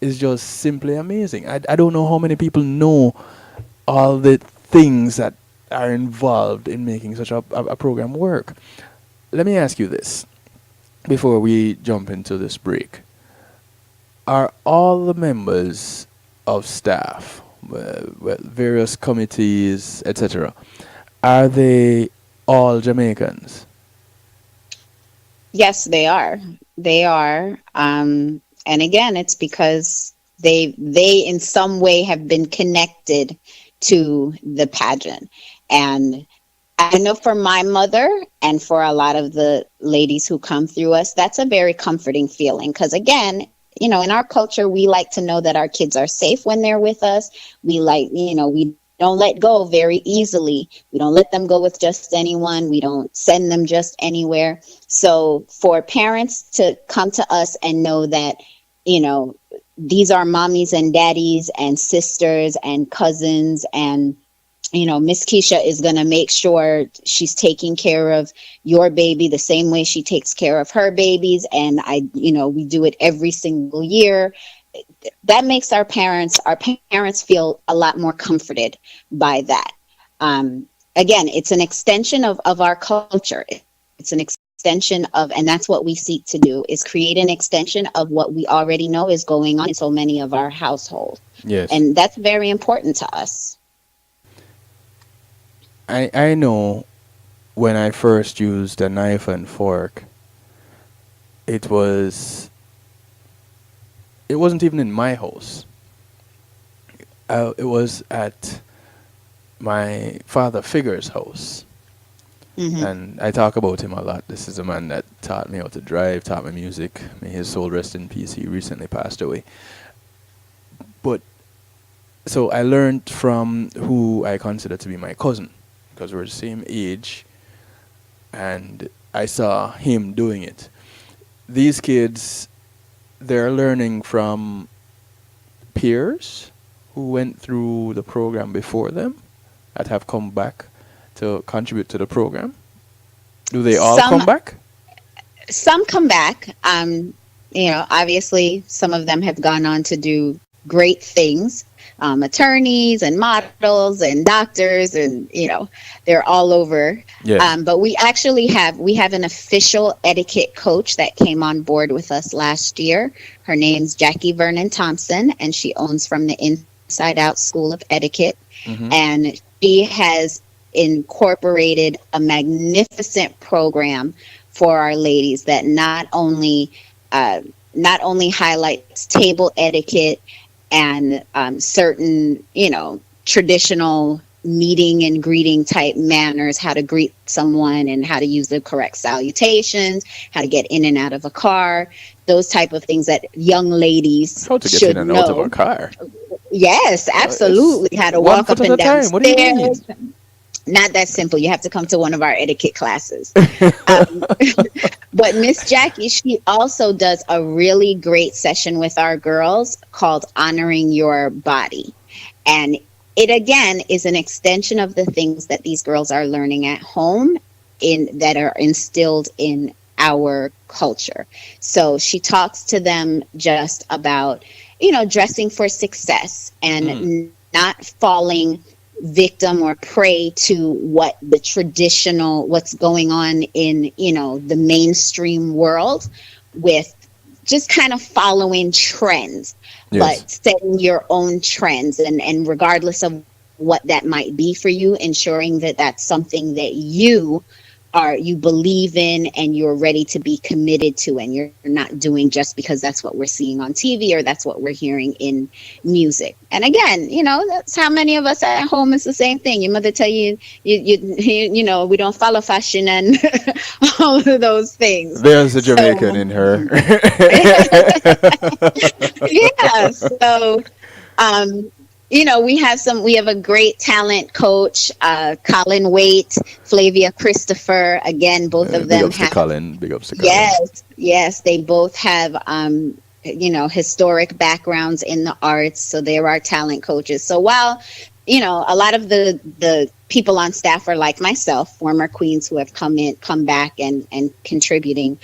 is just simply amazing. I don't know how many people know all the things that are involved in making such a program work. Let me ask you this before we jump into this break. Are all the members of staff, various committees, etc., are they all Jamaicans? Yes, they are. They are. And again, it's because they in some way have been connected to the pageant. And I know for my mother and for a lot of the ladies who come through us, that's a very comforting feeling. Because again, in our culture, we like to know that our kids are safe when they're with us. We we don't let go very easily. We don't let them go with just anyone. We don't send them just anywhere. So for parents to come to us and know that, these are mommies and daddies and sisters and cousins, and Miss Kisha is going to make sure she's taking care of your baby the same way she takes care of her babies. And we do it every single year. That makes our parents feel a lot more comforted by that. Again, it's an extension of our culture. It's an extension of, and that's what we seek to do, is create an extension of what we already know is going on in so many of our households. Yes. And that's very important to us. I know when I first used a knife and fork, it wasn't even in my house. It was at my father figure's house. And I talk about him a lot. This is a man that taught me how to drive, taught me music. May his soul rest in peace. He recently passed away. But so I learned from who I consider to be my cousin, because we're the same age, and I saw him doing it. These kids, they're learning from peers who went through the program before them that have come back to contribute to the program. Do they all come back? Some come back. Obviously, some of them have gone on to do great things. Attorneys and models and doctors, and they're all over. Yes. But we actually have an official etiquette coach that came on board with us last year. Her name's Jackie Vernon Thompson, and she owns From the Inside Out School of Etiquette. And she has incorporated a magnificent program for our ladies that not only highlights table etiquette and certain, traditional meeting and greeting type manners, how to greet someone and how to use the correct salutations, how to get in and out of a car, those type of things that young ladies how to get should in and know. out of a car. Yes, absolutely. How to walk up and down What do you mean? stairs. Not that simple. You have to come to one of our etiquette classes. But Miss Jackie, she also does a really great session with our girls called Honoring Your Body. And it, again, is an extension of the things that these girls are learning at home that are instilled in our culture. So she talks to them just about, dressing for success and not falling victim or prey to what's going on in the mainstream world, with just kind of following trends. Yes. But setting your own trends, and regardless of what that might be for you, ensuring that that's something that you believe in and you're ready to be committed to, and you're not doing just because that's what we're seeing on TV or that's what we're hearing in music. And again, that's how many of us at home is the same thing. Your mother tell you, we don't follow fashion and all of those things. There's a Jamaican in her. Yeah. So, we have a great talent coach, Colin Waite, Flavia Christopher. Again, both of them have Colin. Big ups to Colin. Yes, they both have historic backgrounds in the arts, so they're our talent coaches. So while a lot of the people on staff are like myself, former queens who have come back and contributing,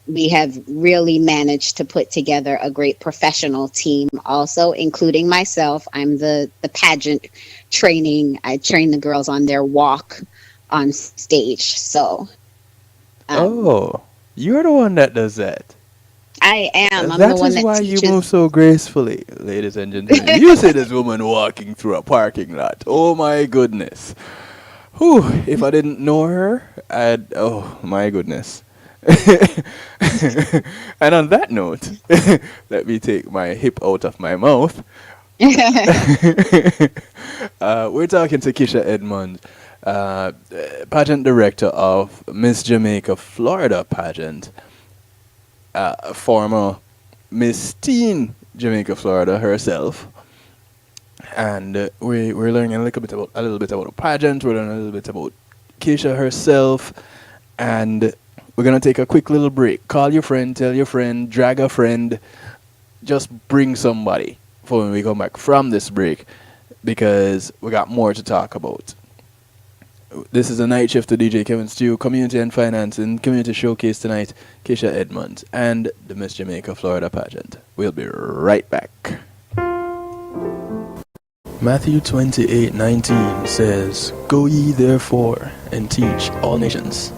we have really managed to put together a great professional team also, including myself. I'm the pageant training. I train the girls on their walk on stage. So you're the one that does that. I am. I'm That the one is that why teaches. you move so gracefully, ladies and gentlemen. You see this woman walking through a parking lot. Oh my goodness. Whew, if I didn't know her, oh my goodness. And on that note, let me take my hip out of my mouth. We're talking to Kisha Edmond, pageant director of Miss Jamaica Florida pageant. Former Miss Teen Jamaica Florida herself, and we're learning a little bit about the pageant. We're learning a little bit about Kisha herself, and we're gonna take a quick little break. Call your friend, tell your friend, drag a friend, just bring somebody for when we come back from this break, because we got more to talk about. This is a night shift to DJ Kevin Stew, Community and Finance and Community Showcase tonight, Kisha Edmond, and the Miss Jamaica Florida pageant. We'll be right back. Matthew 28:19 says, "Go ye therefore and teach all nations."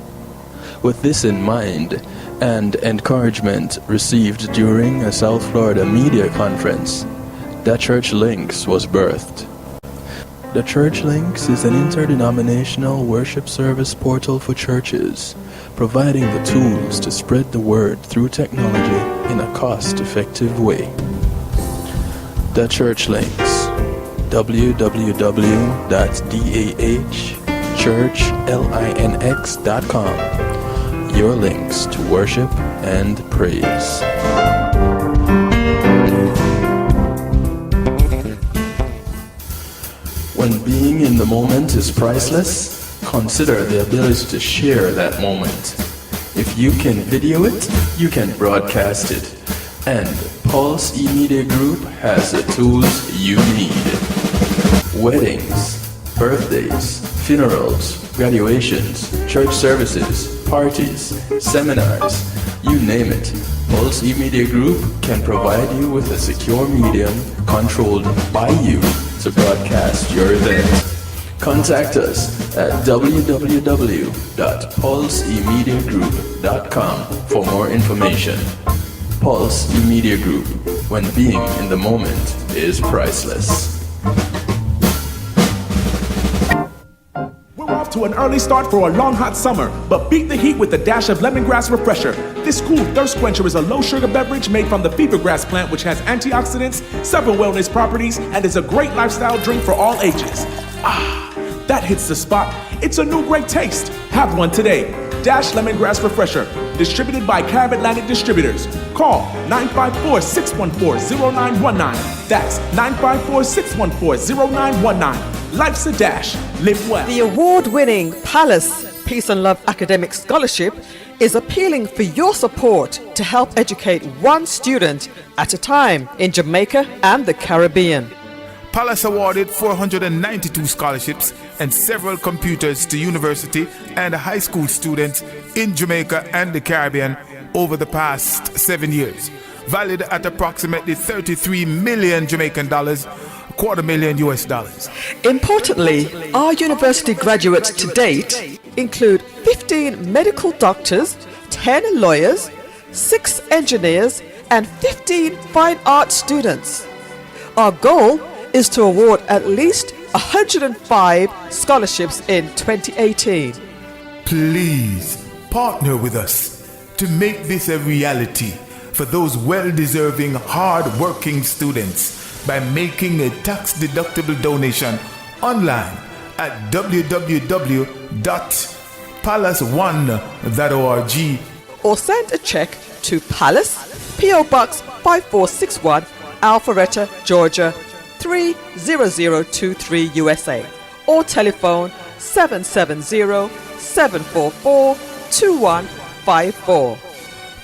With this in mind, and encouragement received during a South Florida media conference, The Church Links was birthed. The Church Links is an interdenominational worship service portal for churches, providing the tools to spread the word through technology in a cost-effective way. The church links: www.dahchurchlinx.com. Your links to worship and praise. When being in the moment is priceless, consider the ability to share that moment. If you can video it, you can broadcast it. And Pulse eMedia Group has the tools you need. Weddings, birthdays, funerals, graduations, church services, parties, seminars, you name it. Pulse eMedia Group can provide you with a secure medium controlled by you to broadcast your event. Contact us at www.pulseemediagroup.com for more information. Pulse eMedia Group, when being in the moment is priceless. We're off to an early start for a long hot summer, but beat the heat with a dash of lemongrass refresher. This cool thirst quencher is a low sugar beverage made from the fevergrass plant, which has antioxidants, several wellness properties, and is a great lifestyle drink for all ages. That hits the spot. It's a new great taste. Have one today. Dash Lemongrass Refresher, distributed by Carib Atlantic Distributors. Call 954-614-0919. That's 954-614-0919. Life's a dash. Live well. The award-winning Palace Peace and Love Academic Scholarship is appealing for your support to help educate one student at a time in Jamaica and the Caribbean. Palace awarded 492 scholarships and several computers to university and high school students in Jamaica and the Caribbean over the past 7 years, valued at approximately 33 million Jamaican dollars, $250,000 US. Importantly, our university graduates to date include 15 medical doctors, 10 lawyers, 6 engineers, and 15 fine arts students. Our goal is to award at least 105 scholarships in 2018. Please partner with us to make this a reality for those well-deserving, hard-working students by making a tax-deductible donation online at www.palace1.org or send a check to Palace, P.O. Box 5461, Alpharetta, Georgia 30023 USA, or telephone 770-744-2154.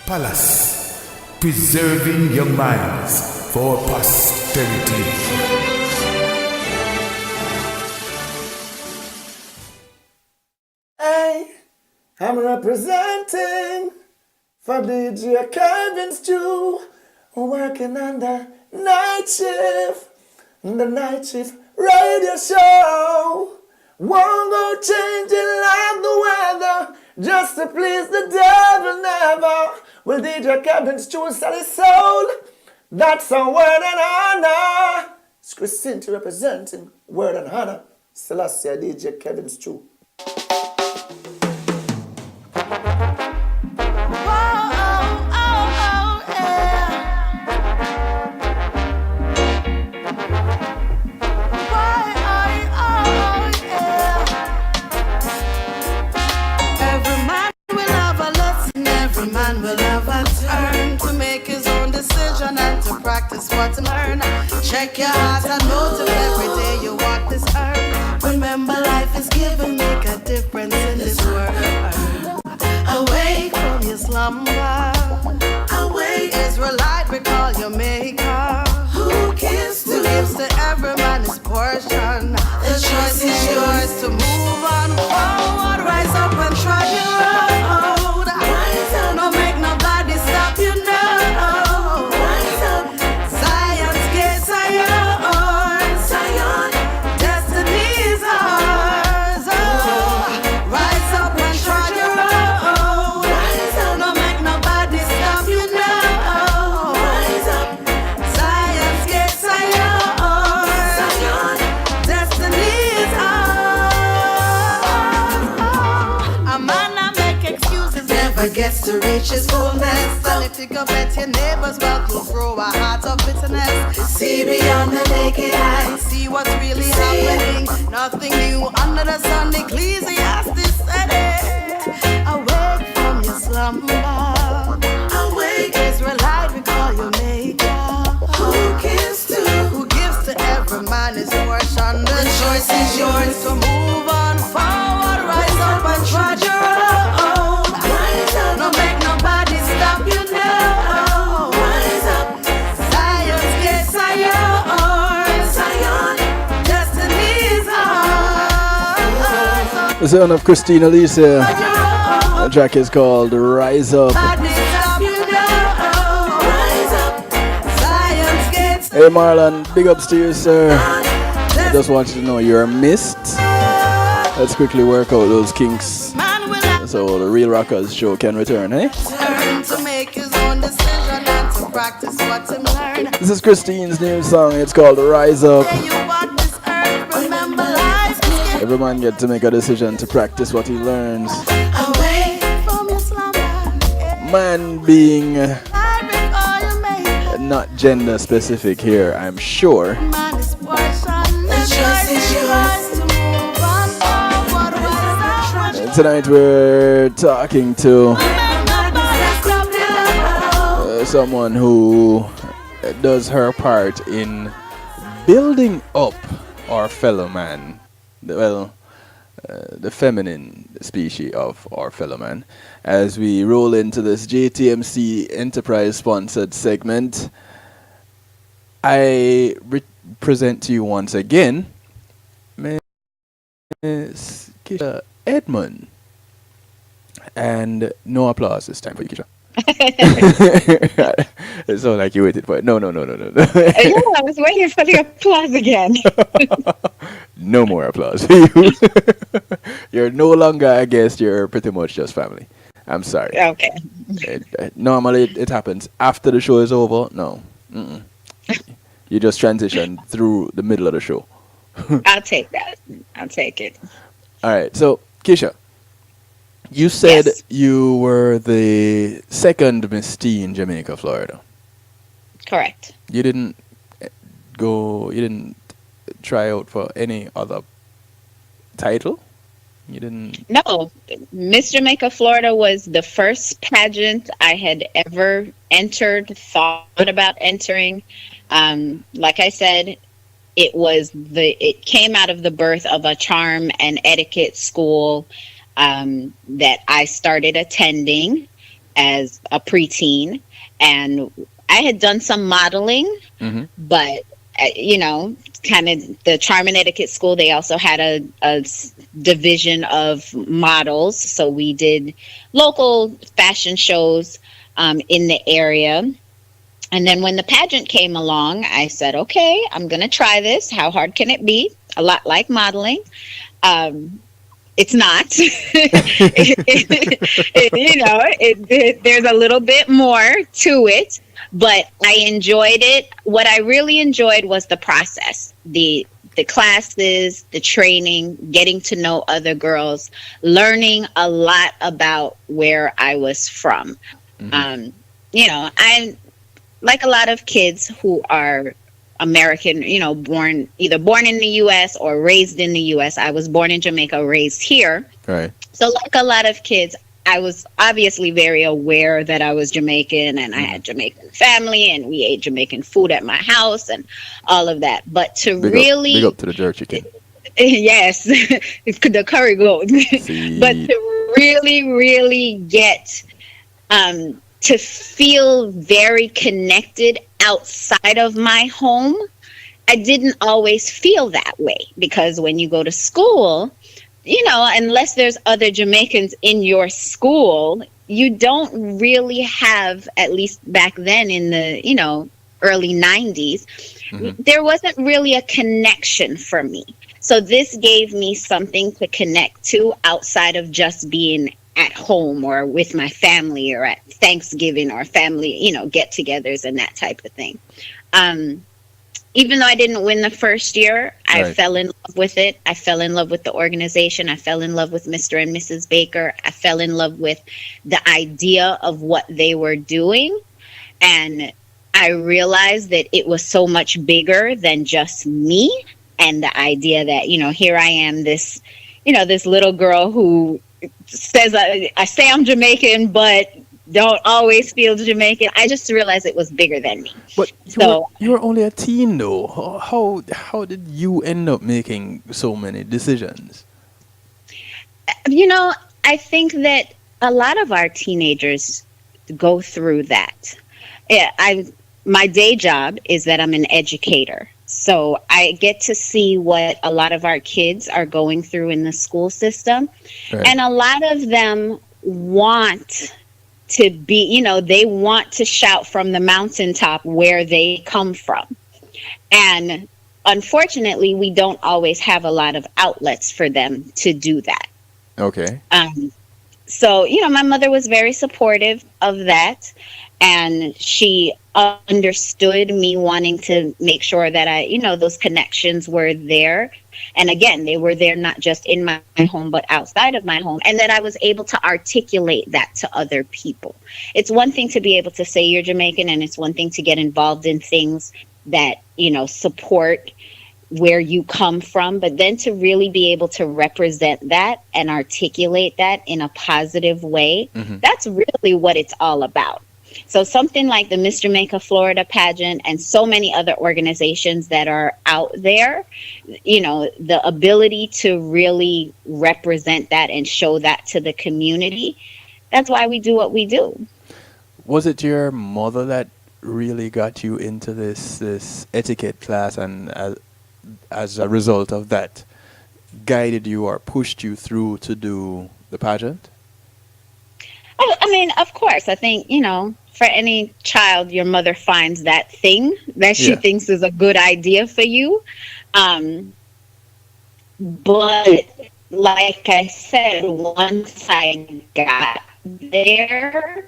Palace, preserving young minds for posterity. Hey, I'm representing for DJ Kevin Stew, working on the night shift. The night shift radio show won't go changing like the weather just to please the devil never. Will DJ Kevin Stew sell his soul? That's a word and honor. It's Christine representing word and honor. Selassie DJ Kevin Stew. What to learn. Check your heart and motive every day you walk this earth. Remember, life is given, make a difference in this world. Awake from your slumber. Awake, Israelite, recall your maker. Who gives to every man his portion. The choice is yours to move on forward. Rise up and try your road. Rise up, don't make nobody stop you now. Man never gets to reach its fullness. And if you go bet your neighbor's wealth, you'll grow a heart of bitterness. See beyond the naked eye, see what's really happening. Nothing new under the sun, Ecclesiastes said it. Awake from your slumber, awake, Israelite, we call you maker. Who gives to every man his portion? The choice is yours to move on forward, rise up and trudge your own. Rise up, no make nobody stop you now. Rise up, Zion's gates are yours. Zion, destiny is ours. The son of Christina Lisa. The track is called Rise Up. Hey Marlon, big ups to you, sir. I just want you to know you're missed. Let's quickly work out those kinks so the Real Rockers show can return, hey? This is Christine's new song. It's called Rise Up. Every man gets to make a decision to practice what he learns. Man being not gender specific here, I'm sure. Tonight we're talking to someone who does her part in building up our fellow man. Well, the feminine species of our fellow man. As we roll into this JTMC Enterprise sponsored segment, I present to you once again Miss Kisha Edmond. And no applause this time for you, Kisha. It's so like you waited for it. No. Yeah, I was waiting for the applause again. No more applause for you. You're no longer a guest, you're pretty much just family. I'm sorry. Okay. Normally it happens after the show is over. No. You just transition through the middle of the show. I'll take that. I'll take it. All right. So, Kisha, you said you were the second Miss T in Jamaica, Florida. Correct. You didn't try out for any other title? You didn't? No. Miss Jamaica Florida was the first pageant I had ever entered, thought about entering. Like I said, it came out of the birth of a charm and etiquette school that I started attending as a preteen, and I had done some modeling, but kind of the charm and etiquette school, they also had a division of models, so we did local fashion shows in the area. And then when the pageant came along, I said, okay, I'm going to try this. How hard can it be? A lot like modeling. It's not. There's a little bit more to it, but I enjoyed it. What I really enjoyed was the process, the classes, the training, getting to know other girls, learning a lot about where I was from. I'm like a lot of kids who are American, born in the U.S. or raised in the U.S. I was born in Jamaica, raised here. Right. So like a lot of kids, I was obviously very aware that I was Jamaican and I had Jamaican family and we ate Jamaican food at my house and all of that. But to big up to the jerk chicken. Yes, the curry goat. But to really get to feel very connected outside of my home, I didn't always feel that way, because when you go to school, unless there's other Jamaicans in your school, you don't really have, at least back then in the, early 90s, there wasn't really a connection for me. So this gave me something to connect to outside of just being at home or with my family or at Thanksgiving or family, get-togethers and that type of thing. even though I didn't win the first year, I Right. fell in love with it. I fell in love with the organization. I fell in love with Mr. and Mrs. Baker. I fell in love with the idea of what they were doing. And I realized that it was so much bigger than just me, and the idea that, here I am, this, this little girl who says, I say I'm Jamaican, but don't always feel Jamaican. I just realized it was bigger than me. But So, you were only a teen, though. How did you end up making so many decisions? I think that a lot of our teenagers go through that. My day job is that I'm an educator. So I get to see what a lot of our kids are going through in the school system. Right. And a lot of them want to be, they want to shout from the mountaintop where they come from. And unfortunately, we don't always have a lot of outlets for them to do that. Okay. So, my mother was very supportive of that. And she understood me wanting to make sure that those connections were there. And again, they were there not just in my home, but outside of my home. And that I was able to articulate that to other people. It's one thing to be able to say you're Jamaican, and it's one thing to get involved in things that, support where you come from, but then to really be able to represent that and articulate that in a positive way, that's really what it's all about. So something like the Miss Jamaica Florida pageant and so many other organizations that are out there, the ability to really represent that and show that to the community, that's why we do what we do. Was it your mother that really got you into this etiquette class, and as a result of that, guided you or pushed you through to do the pageant? I mean, of course, I think, for any child, your mother finds that thing that she thinks is a good idea for you. But like I said, once I got there,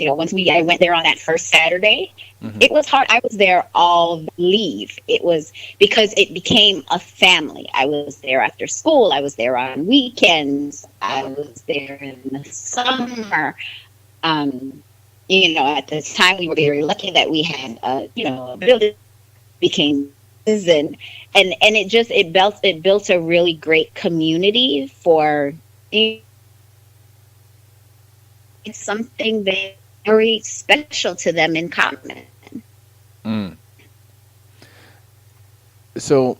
once I went there on that first Saturday, it was hard. I was there all leave. It was because it became a family. I was there after school. I was there on weekends. I was there in the summer. At the time we were very lucky that we had, a building became and it built a really great community for something very special to them in common. So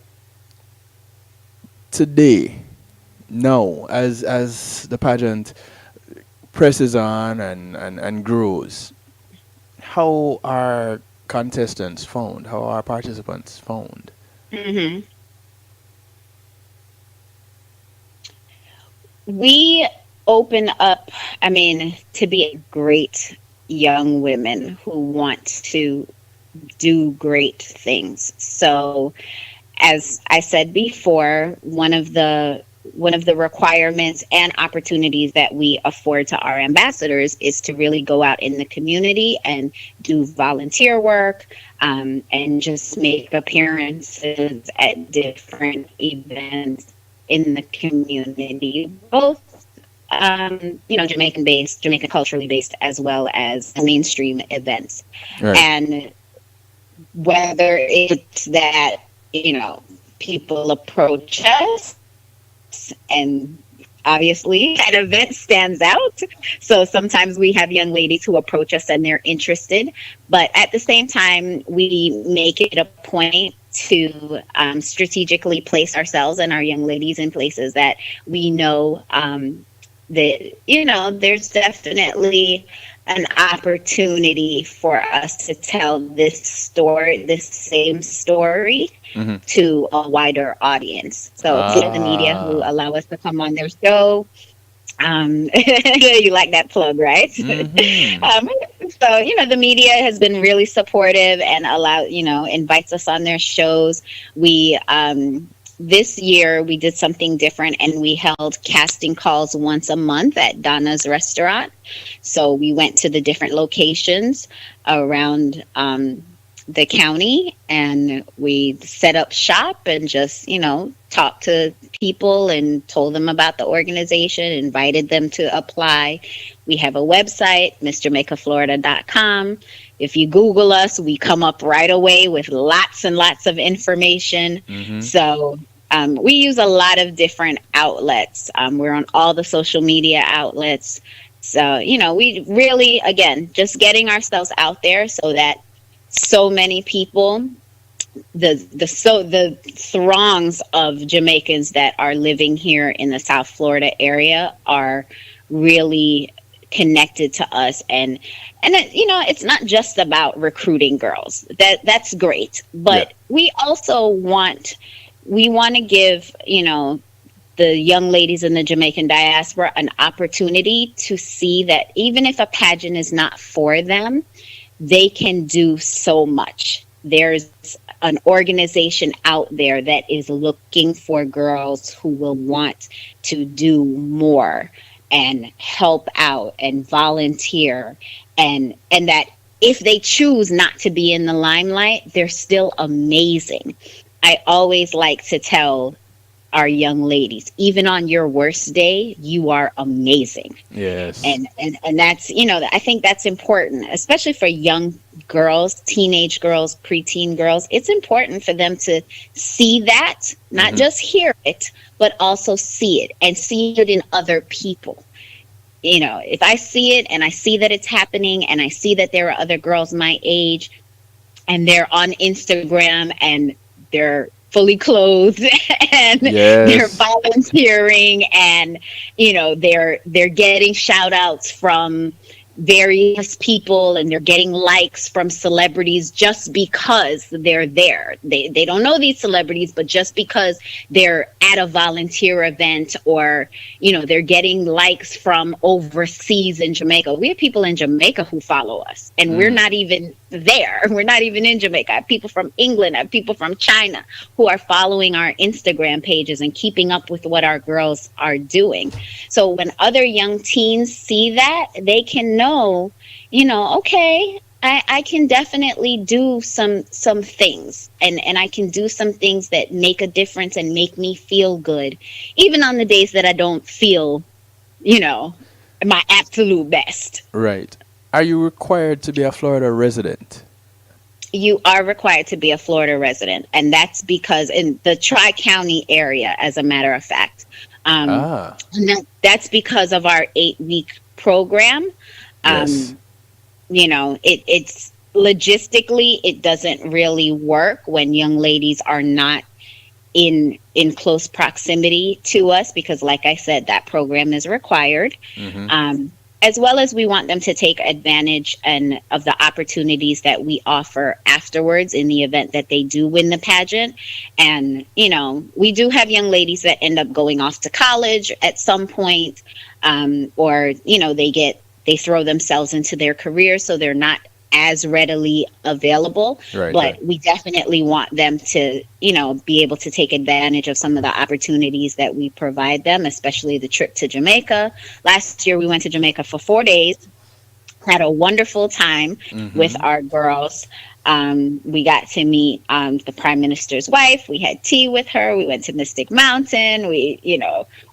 today, now, as the pageant presses on and grows, how are contestants found? How are participants found? We open up, to be great young women who want to do great things. So, as I said before, one of the requirements and opportunities that we afford to our ambassadors is to really go out in the community and do volunteer work, and just make appearances at different events in the community, both Jamaican culturally based, as well as mainstream events. Right. And whether it's that, people approach us, and obviously that event stands out. So sometimes we have young ladies who approach us and they're interested, but at the same time, we make it a point to strategically place ourselves and our young ladies in places that we know that, there's definitely an opportunity for us to tell this same story to a wider audience. So the media who allow us to come on their show. You like that plug, right? So, the media has been really supportive and invites us on their shows. We, this year we did something different, and we held casting calls once a month at Donna's restaurant. So we went to the different locations around the county, and we set up shop and just, talked to people and told them about the organization, invited them to apply. We have a website, MissJamaicaFlorida.com. If you Google us, we come up right away with lots and lots of information. So we use a lot of different outlets. We're on all the social media outlets. So, we really, again, just getting ourselves out there so that so many people, the throngs of Jamaicans that are living here in the South Florida area are really connected to us. And it's not just about recruiting girls. That's great. But we also want to give, the young ladies in the Jamaican diaspora an opportunity to see that even if a pageant is not for them, they can do so much. There's an organization out there that is looking for girls who will want to do more and help out and volunteer, and that if they choose not to be in the limelight, they're still amazing. I always like to tell our young ladies, even on your worst day, you are amazing. Yes. And that's, I think that's important, especially for young girls, teenage girls, preteen girls. It's important for them to see that, not just hear it, but also see it and see it in other people. If I see it and I see that it's happening and I see that there are other girls my age and they're on Instagram and they're fully clothed and they're volunteering and they're getting shout outs from various people and they're getting likes from celebrities just because they're there. They don't know these celebrities, but just because they're at a volunteer event or they're getting likes from overseas in Jamaica. We have people in Jamaica who follow us and we're not even there. We're not even in Jamaica. I have people from England, I have people from China who are following our Instagram pages and keeping up with what our girls are doing. So when other young teens see that, they can know, okay, I can definitely do some things and I can do some things that make a difference and make me feel good, even on the days that I don't feel, my absolute best. Right. Are you required to be a Florida resident? You are required to be a Florida resident, and that's because in the Tri-County area, as a matter of fact. That's because of our 8-week program. It's logistically, it doesn't really work when young ladies are not in close proximity to us because, like I said, that program is required. As well as we want them to take advantage of the opportunities that we offer afterwards in the event that they do win the pageant. And, we do have young ladies that end up going off to college at some point, or, they throw themselves into their career, so they're not as readily available. But we definitely want them to, be able to take advantage of some of the opportunities that we provide them, especially the trip to Jamaica. Last year, we went to Jamaica for 4 days, had a wonderful time with our girls. We got to meet the Prime Minister's wife. We had tea with her. We went to Mystic Mountain. We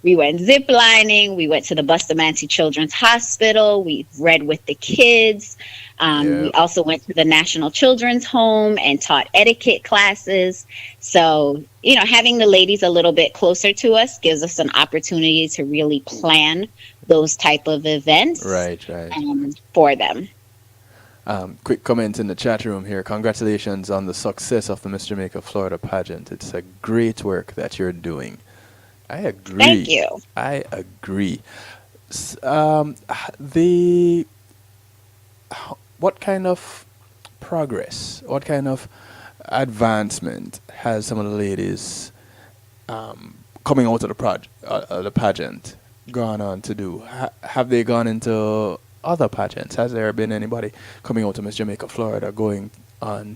went zip lining. We went to the Bustamante Children's Hospital. We read with the kids. We also went to the National Children's Home and taught etiquette classes. So, having the ladies a little bit closer to us gives us an opportunity to really plan those type of events for them. Quick comment in the chat room here. Congratulations on the success of the Miss Jamaica Florida pageant. It's a great work that you're doing. I agree. Thank you. I agree. What kind of progress, what kind of advancement has some of the ladies coming out of the pageant gone on to do? Have they gone into other pageants? Has there been anybody coming out to Miss Jamaica Florida going on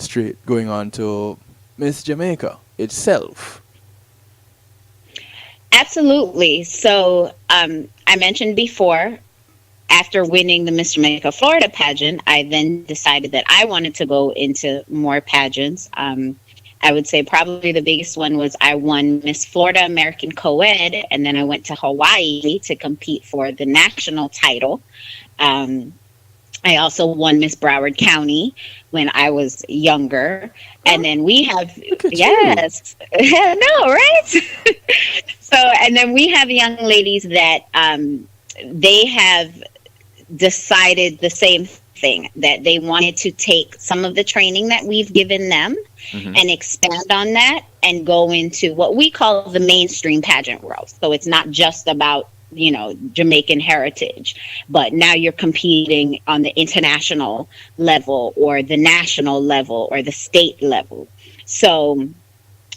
to Miss Jamaica itself? Absolutely. So I mentioned before, after winning the Miss Jamaica Florida pageant, I then decided that I wanted to go into more pageants. I would say probably the biggest one was I won Miss Florida American Co-ed, and then I went to Hawaii to compete for the national title. I also won Miss Broward County when I was younger. And then we have, yes, no, right? So, and then we have young ladies that they have decided the same thing, that they wanted to take some of the training that we've given them and expand on that and go into what we call the mainstream pageant world. So it's not just about, you know, Jamaican heritage, but now you're competing on the international level or the national level or the state level. So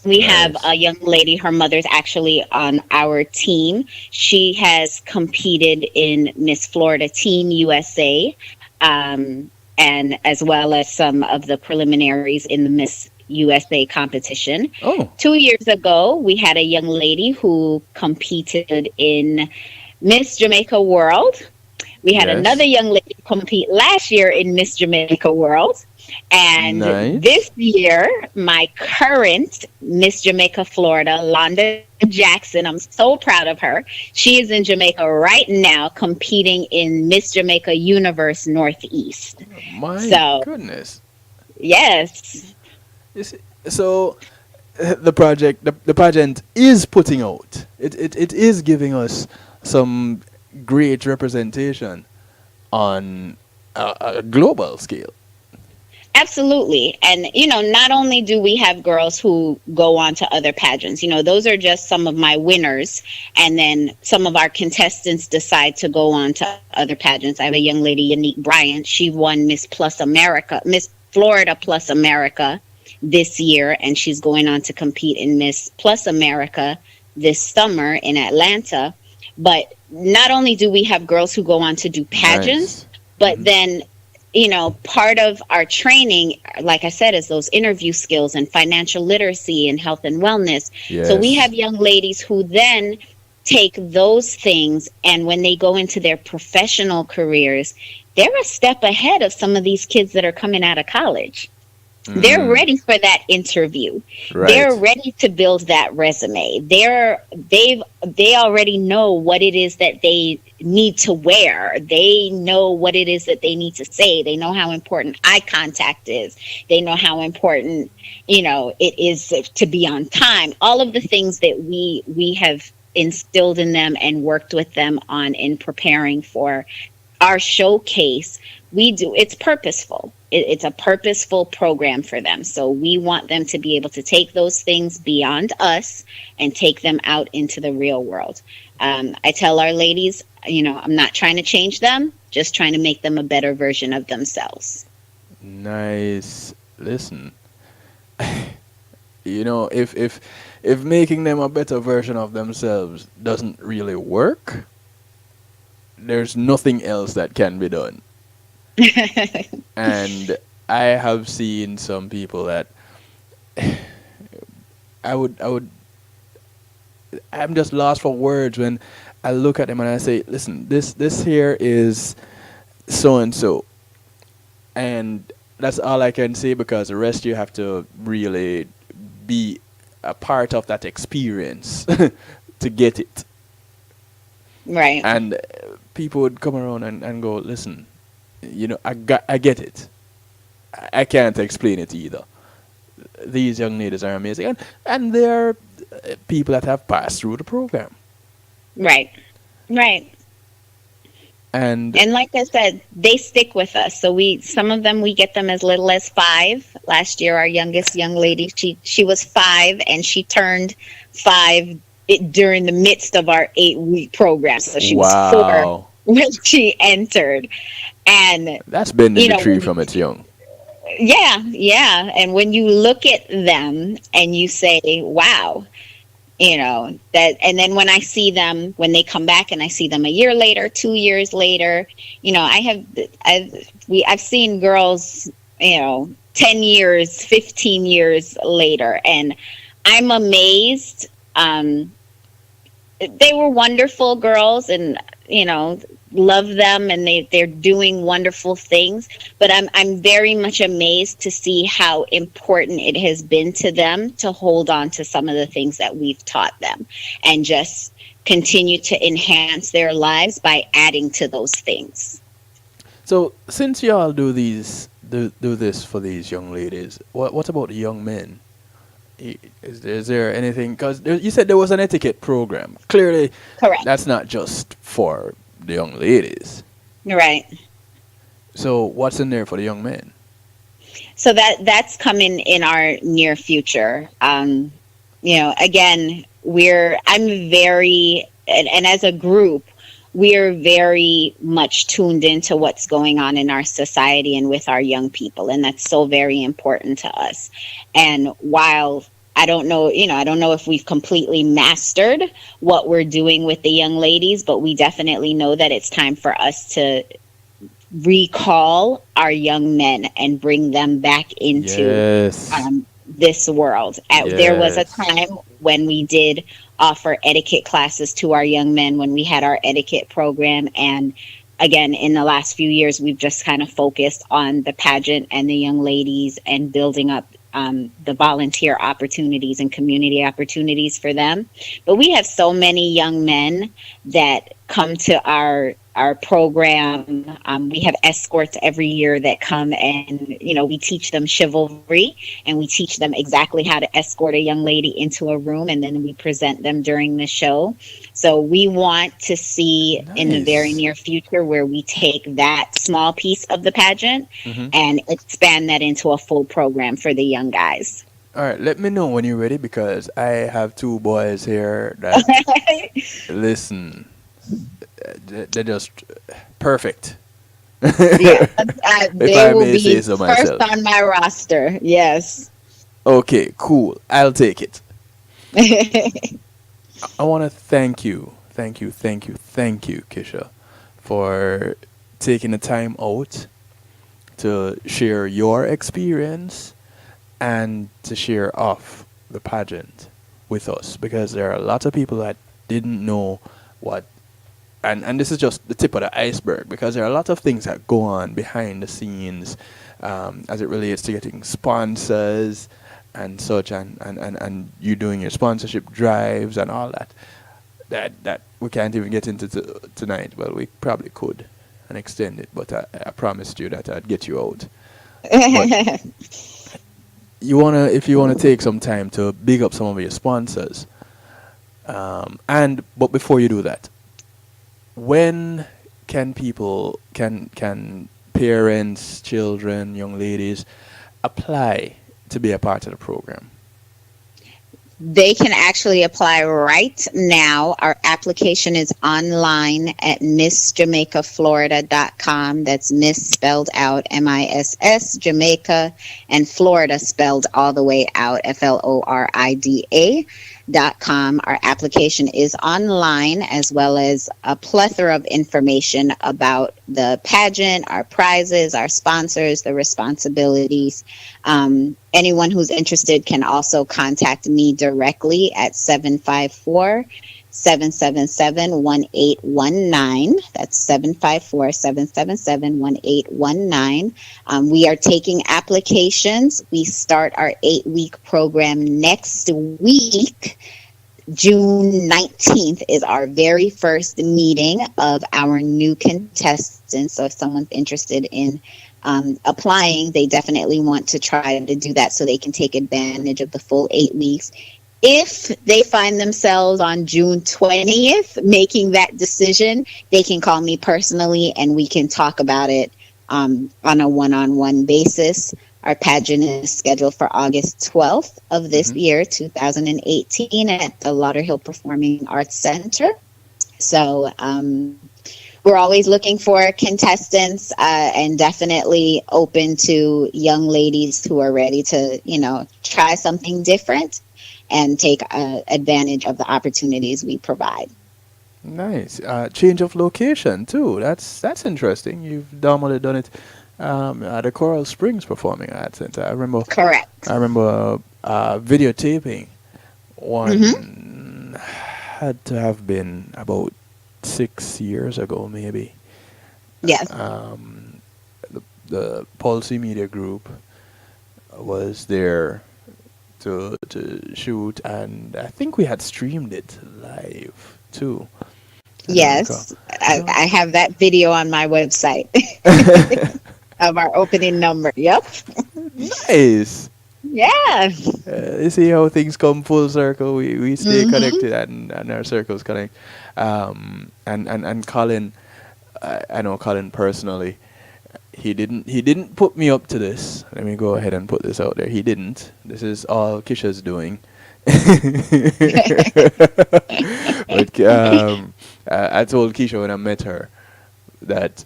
we have a young lady, her mother's actually on our team. She has competed in Miss Florida Team USA, and as well as some of the preliminaries in the Miss USA competition. 2 years ago, we had a young lady who competed in Miss Jamaica World. We had another young lady compete last year in Miss Jamaica World. And this year, my current Miss Jamaica Florida, Londa Jackson, I'm so proud of her. She is in Jamaica right now competing in Miss Jamaica Universe Northeast. My goodness. Yes. So the project, the pageant is putting out. It is giving us some great representation on a global scale. Absolutely. And, you know, not only do we have girls who go on to other pageants, you know, those are just some of my winners. And then some of our contestants decide to go on to other pageants. I have a young lady, Unique Bryant. She won Miss Florida Plus America this year. And she's going on to compete in Miss Plus America this summer in Atlanta. But not only do we have girls who go on to do pageants, but then, you know, part of our training, like I said, is those interview skills and financial literacy and health and wellness. So we have young ladies who then take those things, and when they go into their professional careers, they're a step ahead of some of these kids that are coming out of college. They're ready for that interview. They're ready to build that resume. They already know what it is that they need to wear. They know what it is that they need to say. They know how important eye contact is. They know how important, you know, it is to be on time. All of the things that we have instilled in them and worked with them on in preparing for our showcase, it's purposeful. It's a purposeful program for them. So we want them to be able to take those things beyond us and take them out into the real world. I tell our ladies, you know, I'm not trying to change them, just trying to make them a better version of themselves. Nice. Listen, you know, if making them a better version of themselves doesn't really work, there's nothing else that can be done. And I have seen some people that I'm just lost for words when I look at them and I say, listen, this here is so and so, and that's all I can say, because the rest you have to really be a part of that experience to get it. Right. And people would come around and go, listen, you know, I get it. I can't explain it either. These young ladies are amazing, and they're people that have passed through the program. Right. And like I said, they stick with us. So some of them, we get them as little as 5. Last year, our youngest young lady, she was 5, and she turned 5 during the midst of our 8-week program. So she was 4 when she entered. And that's bending the tree from its young. Yeah. And when you look at them and you say, wow, you know, that, and then when I see them, when they come back and I see them a year later, 2 years later, you know, I've seen girls, you know, 10 years, 15 years later, and I'm amazed they were wonderful girls, and love them, and they're doing wonderful things. But I'm very much amazed to see how important it has been to them to hold on to some of the things that we've taught them, and just continue to enhance their lives by adding to those things. So since y'all do this for these young ladies, what about the young men? Is there anything? Because you said there was an etiquette program. Clearly, correct. That's not just for the young ladies, right? So what's in there for the young men? So that's coming in our near future. Again, I'm very, and as a group, we're very much tuned into what's going on in our society and with our young people. And that's so very important to us. And while I don't know if we've completely mastered what we're doing with the young ladies, but we definitely know that it's time for us to recall our young men and bring them back into this world. There was a time when we did offer etiquette classes to our young men when we had our etiquette program. And again, in the last few years, we've just kind of focused on the pageant and the young ladies and building up the volunteer opportunities and community opportunities for them. But we have so many young men that come to our program. We have escorts every year that come, and we teach them chivalry, and we teach them exactly how to escort a young lady into a room, and then we present them during the show. So we want to see in the very near future where we take that small piece of the pageant and expand that into a full program for the young guys. All right, let me know when you're ready, because I have two boys here that listen. They're just perfect. They will be first on my roster. Yes. Okay, cool. I'll take it. I want to thank you, Kisha, for taking the time out to share your experience and to share off the pageant with us, because there are a lot of people that didn't know what. And this is just the tip of the iceberg, because there are a lot of things that go on behind the scenes as it relates to getting sponsors and such, and you doing your sponsorship drives and all that we can't even get into tonight. Well, we probably could and extend it, but I promised you that I'd get you out. If you wanna take some time to big up some of your sponsors, but before you do that, when can people, can parents, children, young ladies apply to be a part of the program? They can actually apply right now. Our application is online at MissJamaicaFlorida.com. That's Miss spelled out MISS, Jamaica, and Florida spelled all the way out FLORIDA.com. Our application is online, as well as a plethora of information about the pageant, our prizes, our sponsors, the responsibilities. Anyone who's interested can also contact me directly at 754-777-1819. That's 754-777-1819. We are taking applications. We start our 8-week program next week. June 19th is our very first meeting of our new contestants. So if someone's interested in applying, they definitely want to try to do that so they can take advantage of the full 8 weeks. If they find themselves on June 20th making that decision, they can call me personally and we can talk about it on a one-on-one basis. Our pageant is scheduled for August 12th of this year, 2018, at the Lauderhill Performing Arts Center. So we're always looking for contestants and definitely open to young ladies who are ready to, try something different and take advantage of the opportunities we provide. Nice. Change of location too. That's interesting. You've normally done it at the Coral Springs Performing Arts Center. I remember. Correct. I remember videotaping one. I had to have been about 6 years ago, maybe. Yes. The Policy Media Group was there to shoot, and I think we had streamed it live too. Yes, I have that video on my website of our opening number. Yep. Nice. Yeah. You see how things come full circle. We stay connected, and our circles connect. And Colin, I know Colin personally. He didn't put me up to this. Let me go ahead and put this out there. He didn't. This is all Kisha's doing. But I told Kisha when I met her that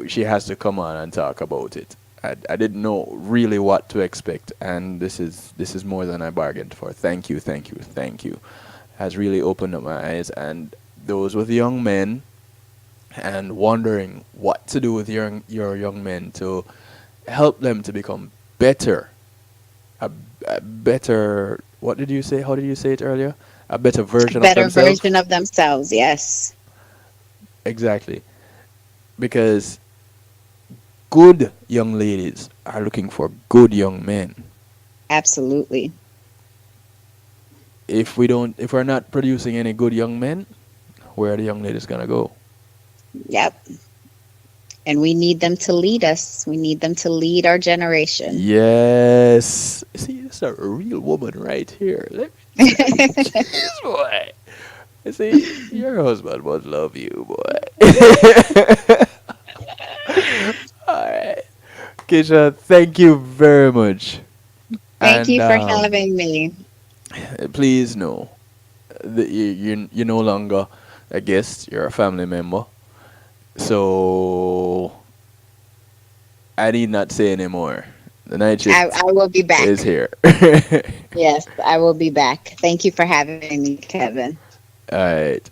she has to come on and talk about it. I didn't know really what to expect, and this is more than I bargained for. Thank you. Has really opened up my eyes, and those with young men and wondering what to do with your young men to help them to become better. A better, what did you say? How did you say it earlier? A better version of themselves? Better version of themselves, yes. Exactly. Because good young ladies are looking for good young men. Absolutely. If we're not producing any good young men, where are the young ladies gonna go? Yep. And we need them to lead us. We need them to lead our generation. Yes. See, it's a real woman right here. Jeez, boy. See, your husband must love you, boy. All right. Kisha, thank you very much. Thank you for having me. Please know that you're no longer a guest. You're a family member. So I need not say anymore. The night shift I will be back. is here. Yes, I will be back. Thank you for having me, Kevin. All right.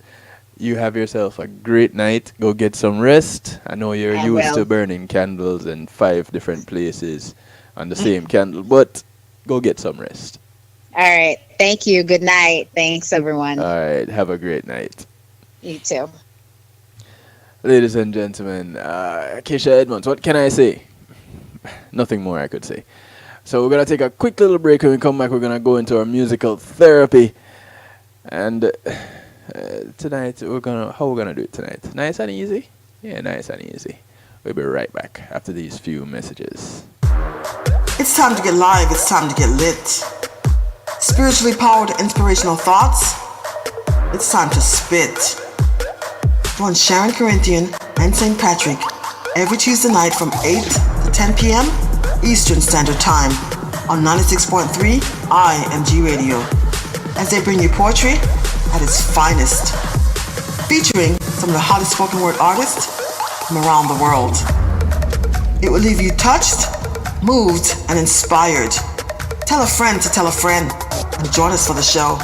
You have yourself a great night. Go get some rest. I know you're used to burning candles in 5 different places on the same candle, but go get some rest. All right. Thank you. Good night. Thanks, everyone. All right. Have a great night. You too. Ladies and gentlemen, Kisha Edmonds, what can I say? Nothing more I could say. So we're going to take a quick little break. When we come back, we're going to go into our musical therapy. And tonight, how we're going to do it tonight? Nice and easy? Yeah, nice and easy. We'll be right back after these few messages. It's time to get live. It's time to get lit. Spiritually powered inspirational thoughts. It's time to spit. Join Sharon Corinthian and St. Patrick every Tuesday night from 8 to 10 p.m. Eastern Standard Time on 96.3 IMG Radio as they bring you poetry at its finest, featuring some of the hottest spoken word artists from around the world. It will leave you touched, moved, and inspired. Tell a friend to tell a friend and join us for the show.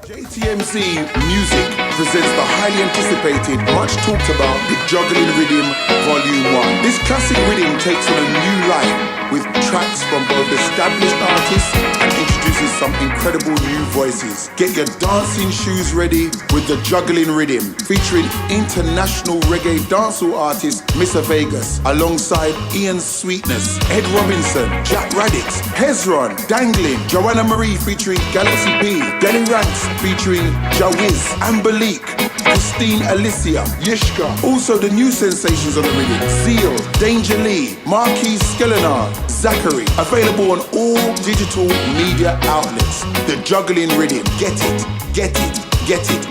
JTMC Music presents the highly anticipated, much talked about, The Juggling Rhythm Volume 1. This classic rhythm takes on a new life with tracks from both established artists and introduces some incredible new voices. Get your dancing shoes ready with The Juggling Rhythm, featuring international reggae dancehall artist Mr. Vegas, alongside Ian Sweetness, Ed Robinson, Jack Radix, Hezron, Dangling, Joanna Marie featuring Galaxy B, Danny Ranks featuring Jawiz, Amber Leak, Christine Alicia, Yishka. Also the new sensations on the rhythm: Seal, Danger Lee, Marquis Skelenar, Zachary. Available on all digital media outlets. The Juggling Rhythm. Get it, get it, get it.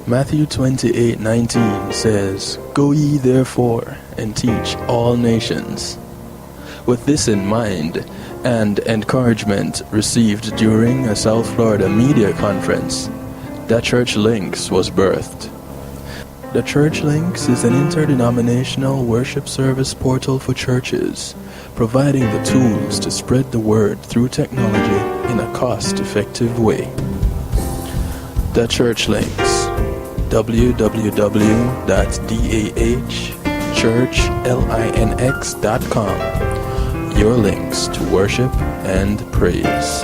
Matthew 28:19 says, "Go ye therefore and teach all nations." With this in mind, and encouragement received during a South Florida media conference, The Church Links was birthed. The Church Links is an interdenominational worship service portal for churches, providing the tools to spread the word through technology in a cost-effective way. The Church Links, www.dah-church.org. churchlinx.com. Your links to worship and praise.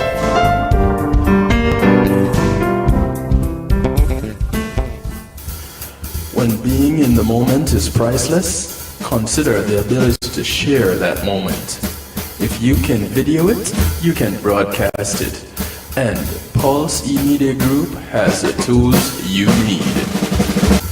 When being in the moment is priceless, consider the ability to share that moment. If you can video it, you can broadcast it. And Pulse E-Media Group has the tools you need.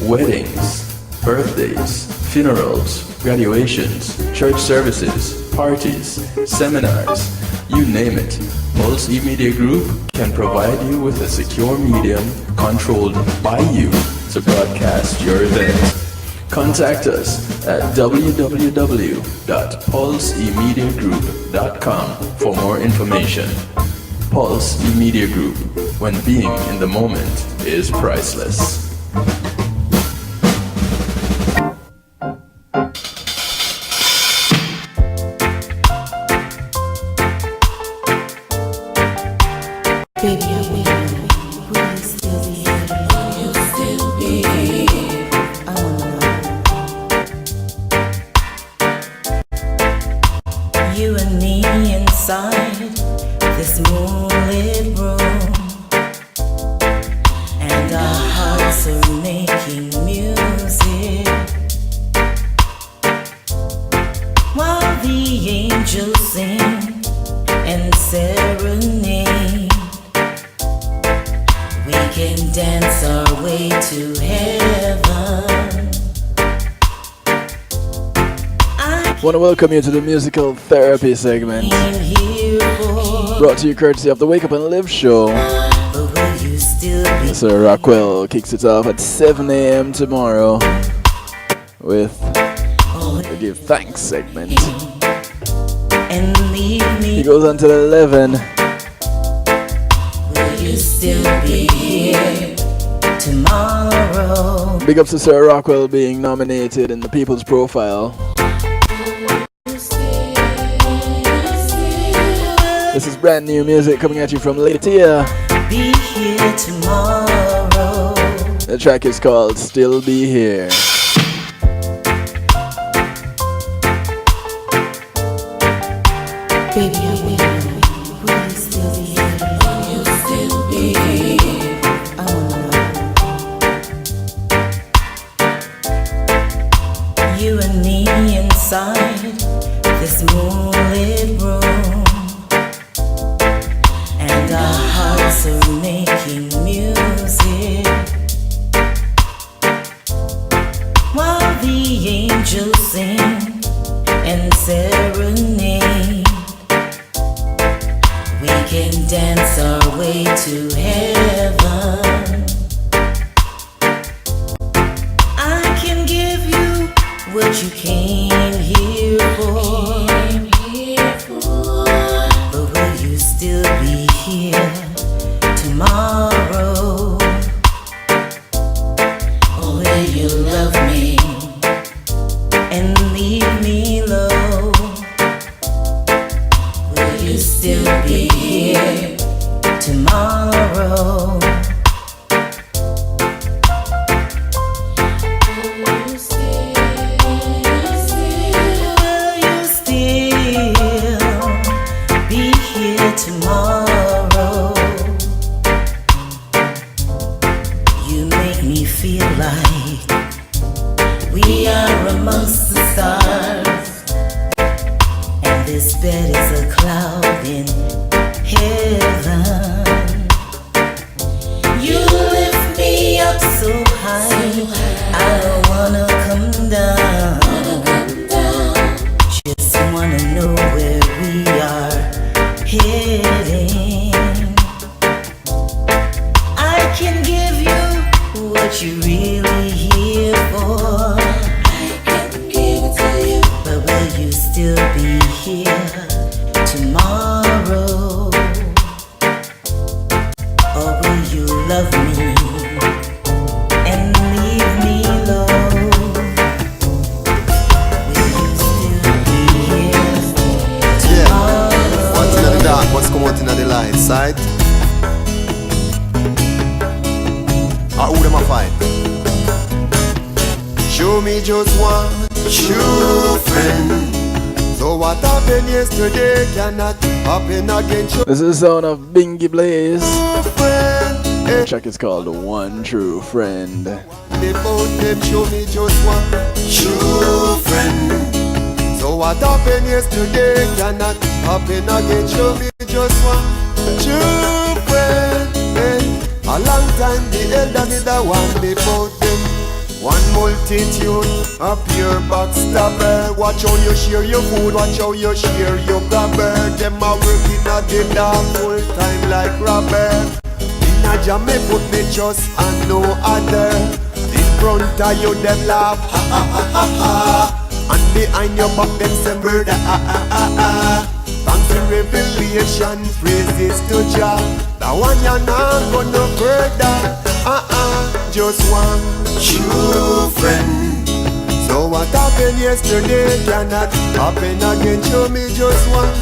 Weddings, birthdays, funerals, graduations, church services, parties, seminars, you name it. Pulse E-Media Group can provide you with a secure medium controlled by you to broadcast your event. Contact us at www.pulsemediagroup.com for more information. Pulse E-Media Group, when being in the moment is priceless. I want to welcome you to the musical therapy segment, brought to you courtesy of the Wake Up and Live show. Sir Rockwell kicks it off at 7 a.m. tomorrow with the Give Thanks segment. He goes on till 11. Will you still be here tomorrow? Big ups to Sir Rockwell being nominated in the People's Profile. This is brand new music coming at you from Lady Tia. Be here tomorrow. The track is called Still Be Here. Baby, will you still be here? Will you still be here? I wanna know. You and me inside this moonlit room. Our hearts are making music while the angels sing and serenade. We can dance our way to heaven. I can give you what you came here for. But will you still be here tomorrow? Or will you love me and leave me low? Will you still be here tomorrow? Will you still be here tomorrow? You make me feel like we are amongst the stars, and this bed is a cloud in heaven. You lift me up so high, I don't wanna come down. Just wanna know where we are heading. I can give you what you really here for. I can give it to you. But will you still be here tomorrow? Or will you love me and leave me low? Will you still be here tomorrow? What's in the dark, what's come out in the light side? Or who them a fight? show me just one true friend. So what happened yesterday cannot happen again. This is the sound of Bingy Blaze. The track is called One True Friend. They both them show me just one true friend. So what happened yesterday cannot happen again. Show me just one true friend. A long time the elder did the one before them. One multitude, a pure backstabber. Watch how you share your food, watch how you share your grabber. Them a working at the dark full time like robber. In a jam me put me trust and no other. In front of you them laugh, ha ha ha ha ha. And behind your back them say murder, ah ah ah ah. Thanks to revelation, praises to Jah. That one you're not gonna further, just one true friend. So what happened yesterday cannot happen again. Show me just one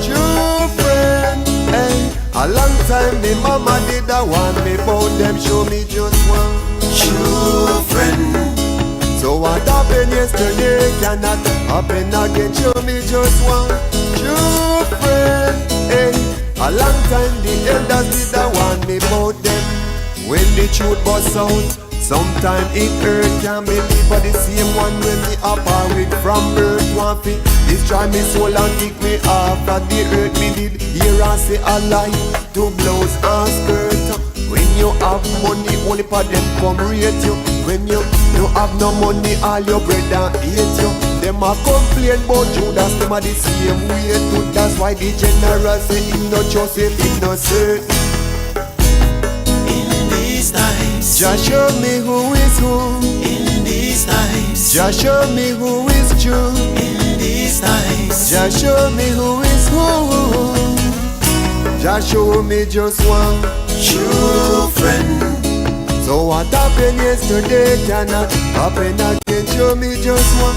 true friend. Hey, a long time me mama did that one before them. Show me just one true friend. So what happened yesterday cannot happen again. Show me just one true friend. Hey, a long time the elders did that one before them. When the truth was out, sometime it hurt. Can't believe but the same one when me apart from birth. One fit destroy me soul and kick me off of the earth. Me did hear and say a lie to blouse and skirt. When you have money, only for them come rate you. When you don't have no money, all your brother hate you. Them a complain about Judas, them a the same way too. That's why the general say him no Joseph, him no certain. Times. Just show me who is who in these times. Just show me who is true in these times. Just show me who is who. Just show me just one true friend. So what happened yesterday cannot happen again. Show me just one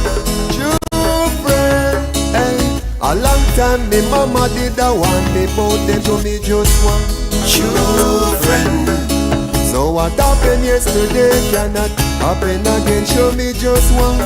true friend. Hey, a long time me mama did that one before them. Show me just one true friend. So what happened yesterday cannot happen again. Show me just one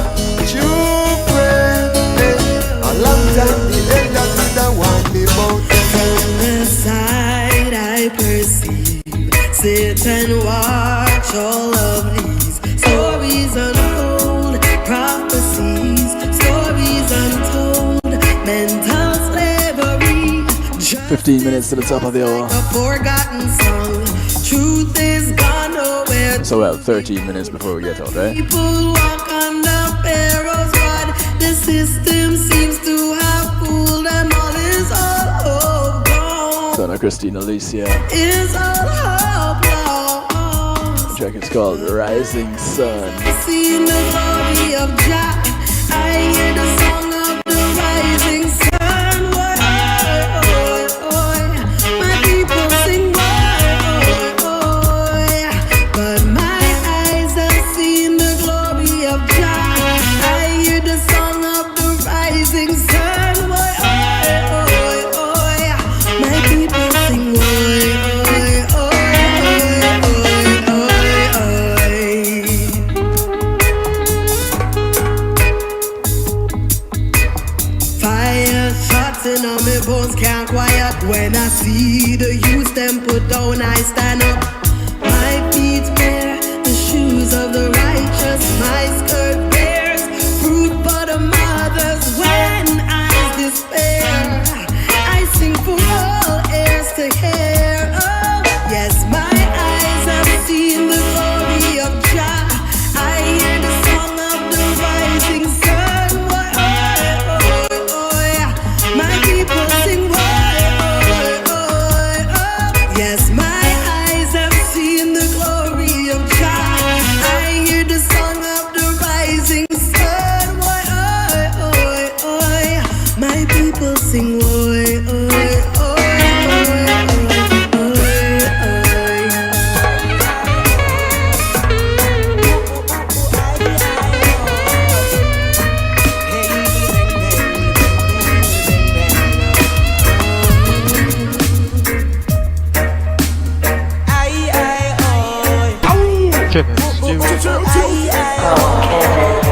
true friend. Hey, a long time the elder did the one before. From the side I perceive Satan watch all of these stories unfold, prophecies, stories untold, mental slavery. 15 minutes to the top of the hour. A forgotten song. Truth is gone nowhere. So well, 13 minutes before we get out, right? People walk under Pharaoh's rod. The system seems to have fooled them. All is all hope gone. Son of Christina Alicia. Is all hope lost. The track is called Rising Sun. I see the glory of Jah. I hear the song of the rising sun. My people sing. But my eyes have seen the glory of Jah. I hear the song of the rising sun. My people sing. Fire shutting on my bones can't quiet. When I see the youth them put down, I stand up. My feet bear the shoes of the righteous. My skirt bears fruit for the mothers. When eyes despair, I sing for all ears to hear. Oh, yes, my eyes have seen the glory of Jah. I hear the song of the rising sun. My people sing. Yes, my eyes have seen the glory of Jah. I hear the song of the rising sun. My people sing. Kevin Stew.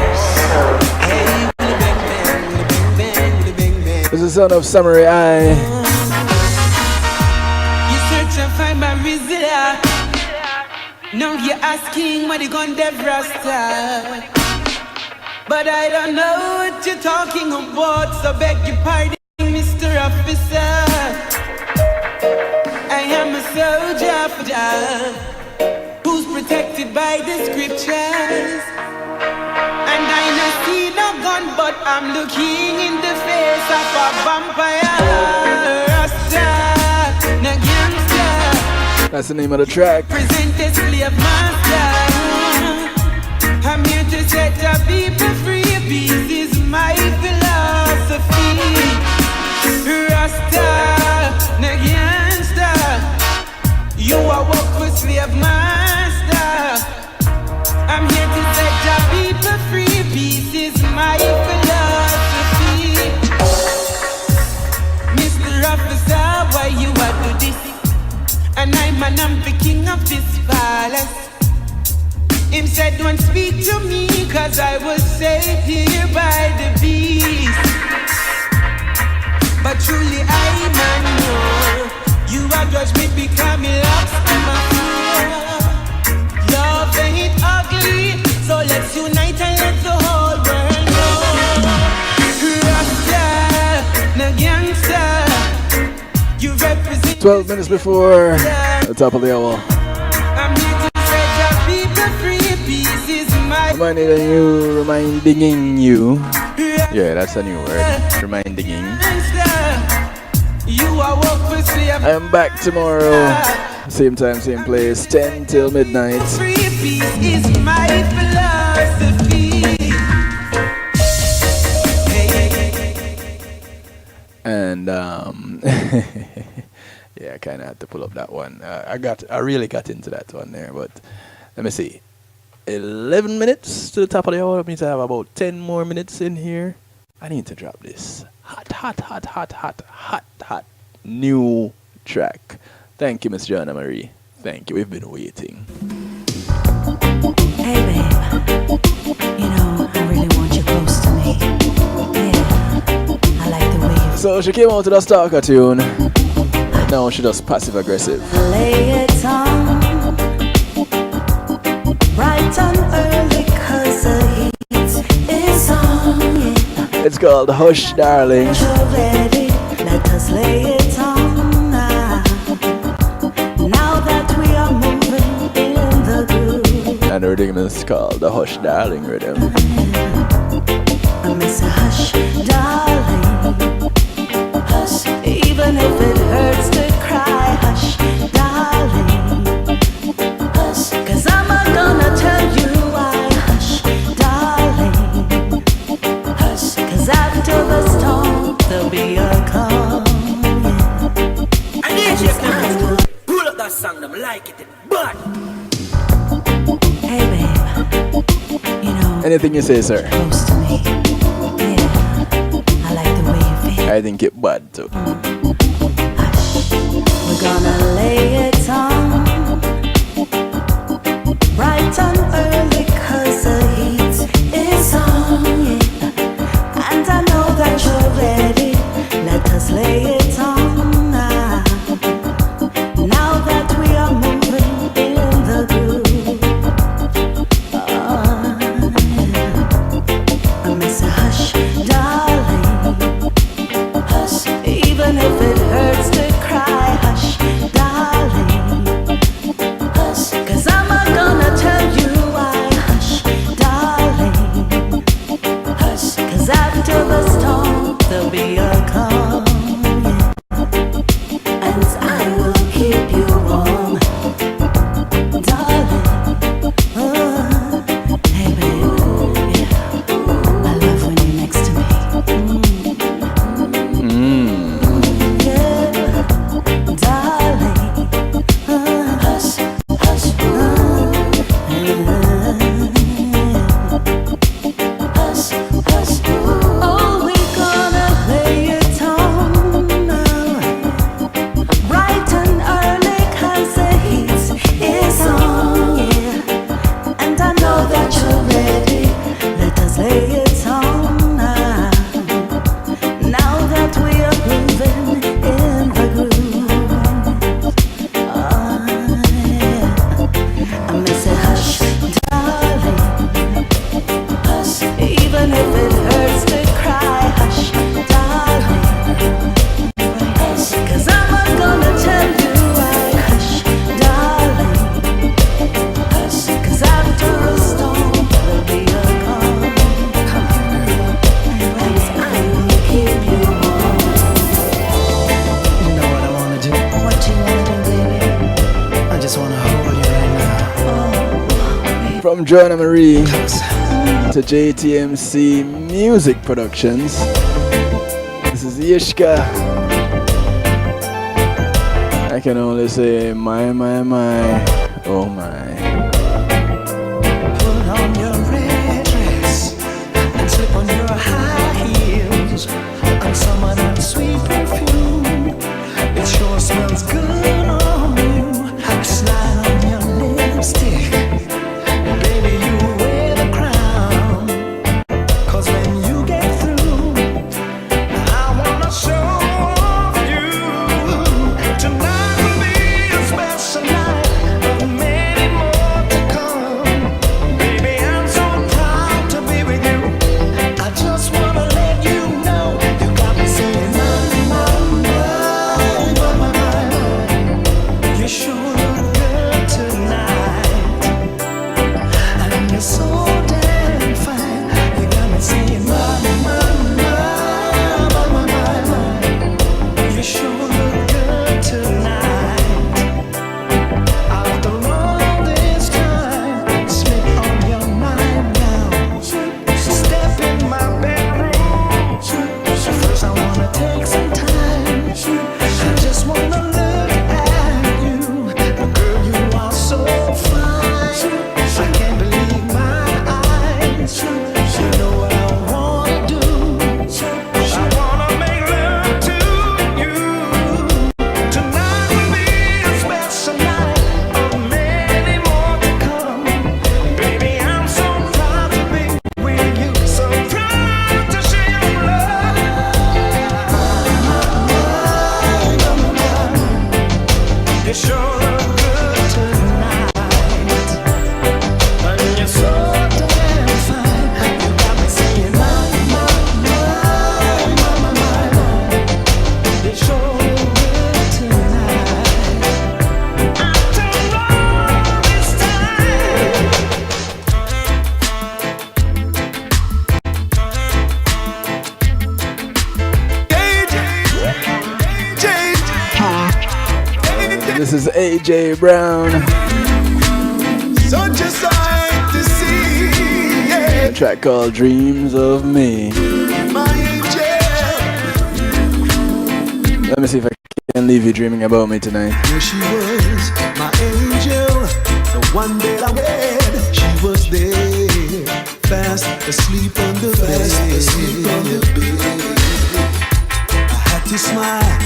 This is the sound of Samurai Eye. You search and find my Rizla. Now you're asking what you gonna dev Rasta. But I don't know what you're talking about, so beg your pardon, Mr. Officer. I am a soldier for Jah, who's protected by the scriptures. And I no see no gun, but I'm looking in the face of a vampire. Rasta, no gangster. That's the name of the track. Present the slave master. I'm here to set the people free. Peace is my philosophy. Rasta, no gangster. You are work for slave master. I'm here to set the people free. Peace is my philosophy. Mr. Officer, why you are do this? And I'm the king of this palace. Him said don't speak to me, cause I was saved here by the beast. But truly I man know you are judge me because me loves my fear. Love ain't ugly, so let's unite and let the whole world know. Rasta, no gangster, you represent 12 minutes before the top of the hour. I'm here to set your people free. Peace is my Reminding you. Yeah, that's a new word. Reminding. You are work for slave. I am back tomorrow. Same time, same place. 10 till midnight. Free peace is my philosophy. And yeah, I kind of had to pull up that one. I really got into that one there, but let me see. 11 minutes to the top of the hour. That means I have about 10 more minutes in here. I need to drop this hot new track. Thank you, Miss Joanna Marie. Thank you. We've been waiting. Hey, babe. You know, I really want you close to me. Yeah, I like the way you So she came out to the Stalker tune. Now she does passive aggressive. lay it on. Right on early, cause the heat is on. Yeah. It's called Hush Darling. You're ready, let us lay it on now. Now that we are moving in the groove. And the rhythm is called the Hush Darling rhythm. I miss a hush, darling. Hush, even if it hurts to cry. Hush, darling. Hush, cause I'm not gonna tell you why. Hush, darling. Hush, cause after the storm there'll be a calm. Yeah. And DJ pull up that song, them like it, but hey babe, you know, Anything you say, sir. close to me. Yeah, I like the way you feel. I think it bad too. We're gonna lay it on. Right on early, cause the heat is on. Yeah. And I know that you're ready. Let us lay it on now. Now that we are moving in the groove. I miss a hush, darling. Hush, even if it hurts to cry. Hush, darling. Hush, cause I'm not gonna tell you why. Hush, darling. Hush, cause after the storm there'll be a calm. Yeah. And I will keep you warm, darling. Hey babe, yeah. I love when you're next to me. Yeah, darling. Hush, hush, hush, hush. Oh, we're gonna lay From Joanna Marie to JTMC Music Productions. This is Yishka. I can only say my, oh my. Put on your red dress and slip on your high heels and some of that sweet perfume. It sure smells good on you. Slide on your lipstick. Baby, you wear the crown. 'Cause when you get through, I wanna show off you. Tonight will be a special night, but many more to come. Baby, I'm so proud to be with you. I just wanna let you know you got me saying, my. You sure look good tonight, and you're so damn fine. You got me saying, my. You sure look good tonight. After all this time, slip on your mind now. Step in my bedroom. First I wanna take some time. I just wanna look at you. Girl, you are so fine. I can't believe my eyes. You know what I wanna do. I wanna make love to you. Tonight will be a special night, but many more to come. Baby, I'm so proud to be with you. So proud to share your love. You sure look good tonight, and you're so damn fine. You got me saying, my. You sure look good tonight. After all this time. This is AJ Brown. Such a sight to see, yeah. A track called Dreams of Me. My angel. Let me see if I can leave you dreaming about me tonight. Here she was, my angel, the one that I wed. She was there, fast asleep on the bed. I had to smile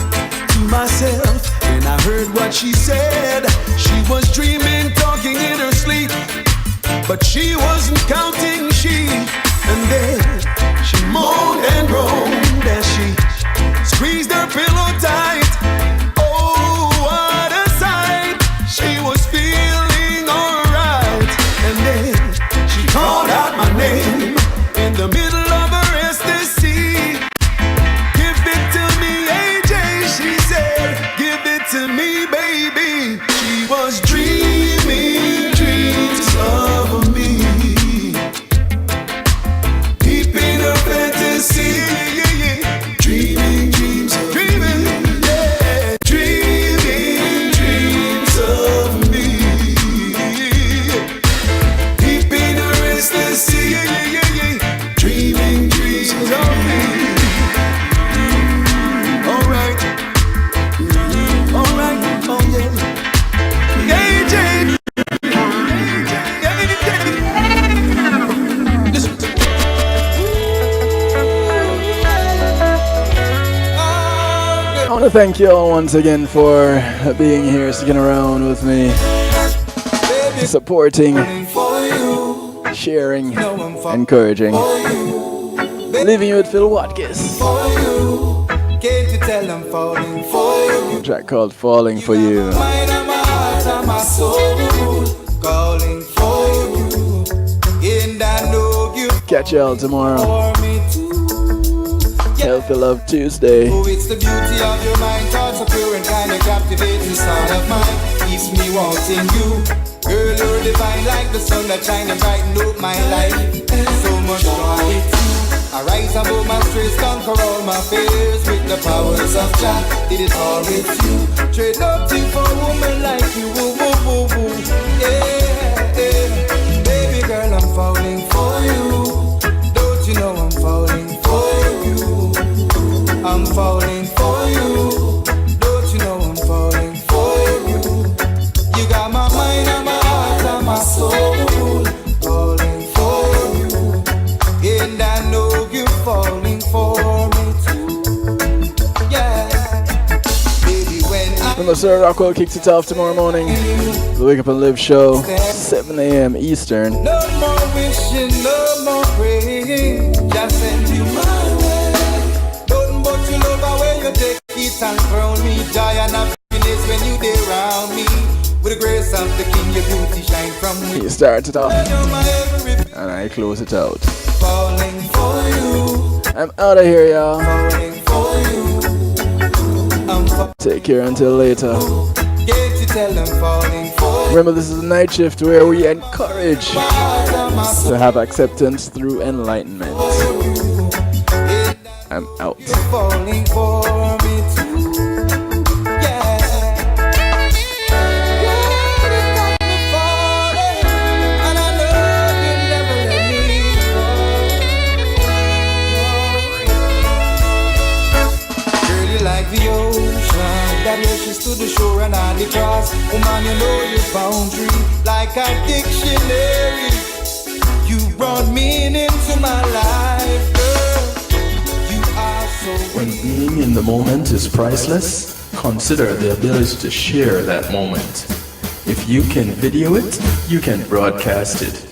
to myself when I heard what she said. She was dreaming, talking in her sleep, but she wasn't counting sheep. And then she moaned and groaned as she squeezed her pillow tight. Oh, what a sight! She was feeling alright. And then she called out my name in the middle of her ecstasy. Give it to me, AJ, she said. Give it to me, baby. She was dreaming dreams of me, deep in her fantasy. Dreaming dreams of me, yeah. Dreaming dreams of me, deep in her ecstasy. Dreaming dreams of me. Alright, alright, oh yeah. AJ. I want to thank you all once again for being here, sticking around with me, supporting, sharing, encouraging. Leaving you with Phil Watkins. Can't you tell I'm falling for you? A track called Falling for You. Mind and my heart and my soul, calling for you. And I know you Catch y'all tomorrow. for me too. Healthy Love Tuesday. Oh, it's the beauty of your mind, thoughts are pure and kind of captivating. The sound of mine keeps me wanting you. Girl, you're divine like the sun that shine and brighten up my life. So much joy with you. I rise above my stress, conquer all my fears with the powers of Jah. Did it all with you. Trade nothing for a woman like you. Woo, woo, woo, woo. Yeah, yeah. Baby girl. falling for you. Don't you know I'm falling for you? You got my mind and my heart and my soul. Falling for you. And I know you're falling for me too. Yeah. Baby, when Remember, Sir Rockwell kicks it off tomorrow morning. The Wake Up and Live show, 7 a.m. Eastern. no more wishing, no more praying. Just send you my way. Don't but you love the way you take it and crown me. Joy and happiness when you there around me. With the grace of the King, your beauty shine from me. He starts it off, and I close it out. Falling for you. I'm out of here, y'all. Falling for you. Take care until later. Can't you tell them falling for you? Remember, this is a night shift where we encourage to have acceptance through enlightenment. I'm out. Falling for me too. Yeah. And I know you never let me fall. Girl, you like the ocean that rushes to the shore and on the cross. Woman, you know your boundary like a dictionary. You brought meaning to my life, girl. You are so. When being in the moment is priceless, consider the ability to share that moment. If you can video it, you can broadcast it.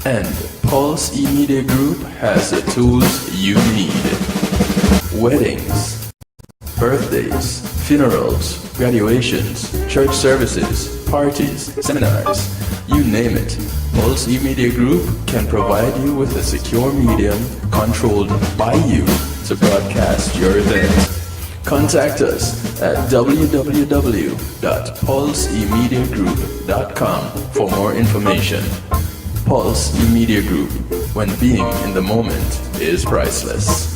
And Pulse E-Media Group has the tools you need. Weddings, birthdays, funerals, graduations, church services, parties, seminars, you name it. Pulse E-Media Group can provide you with a secure medium controlled by you to broadcast your event. Contact us at www.pulsemediagroup.com for more information. Pulse E-Media Group, when being in the moment is priceless.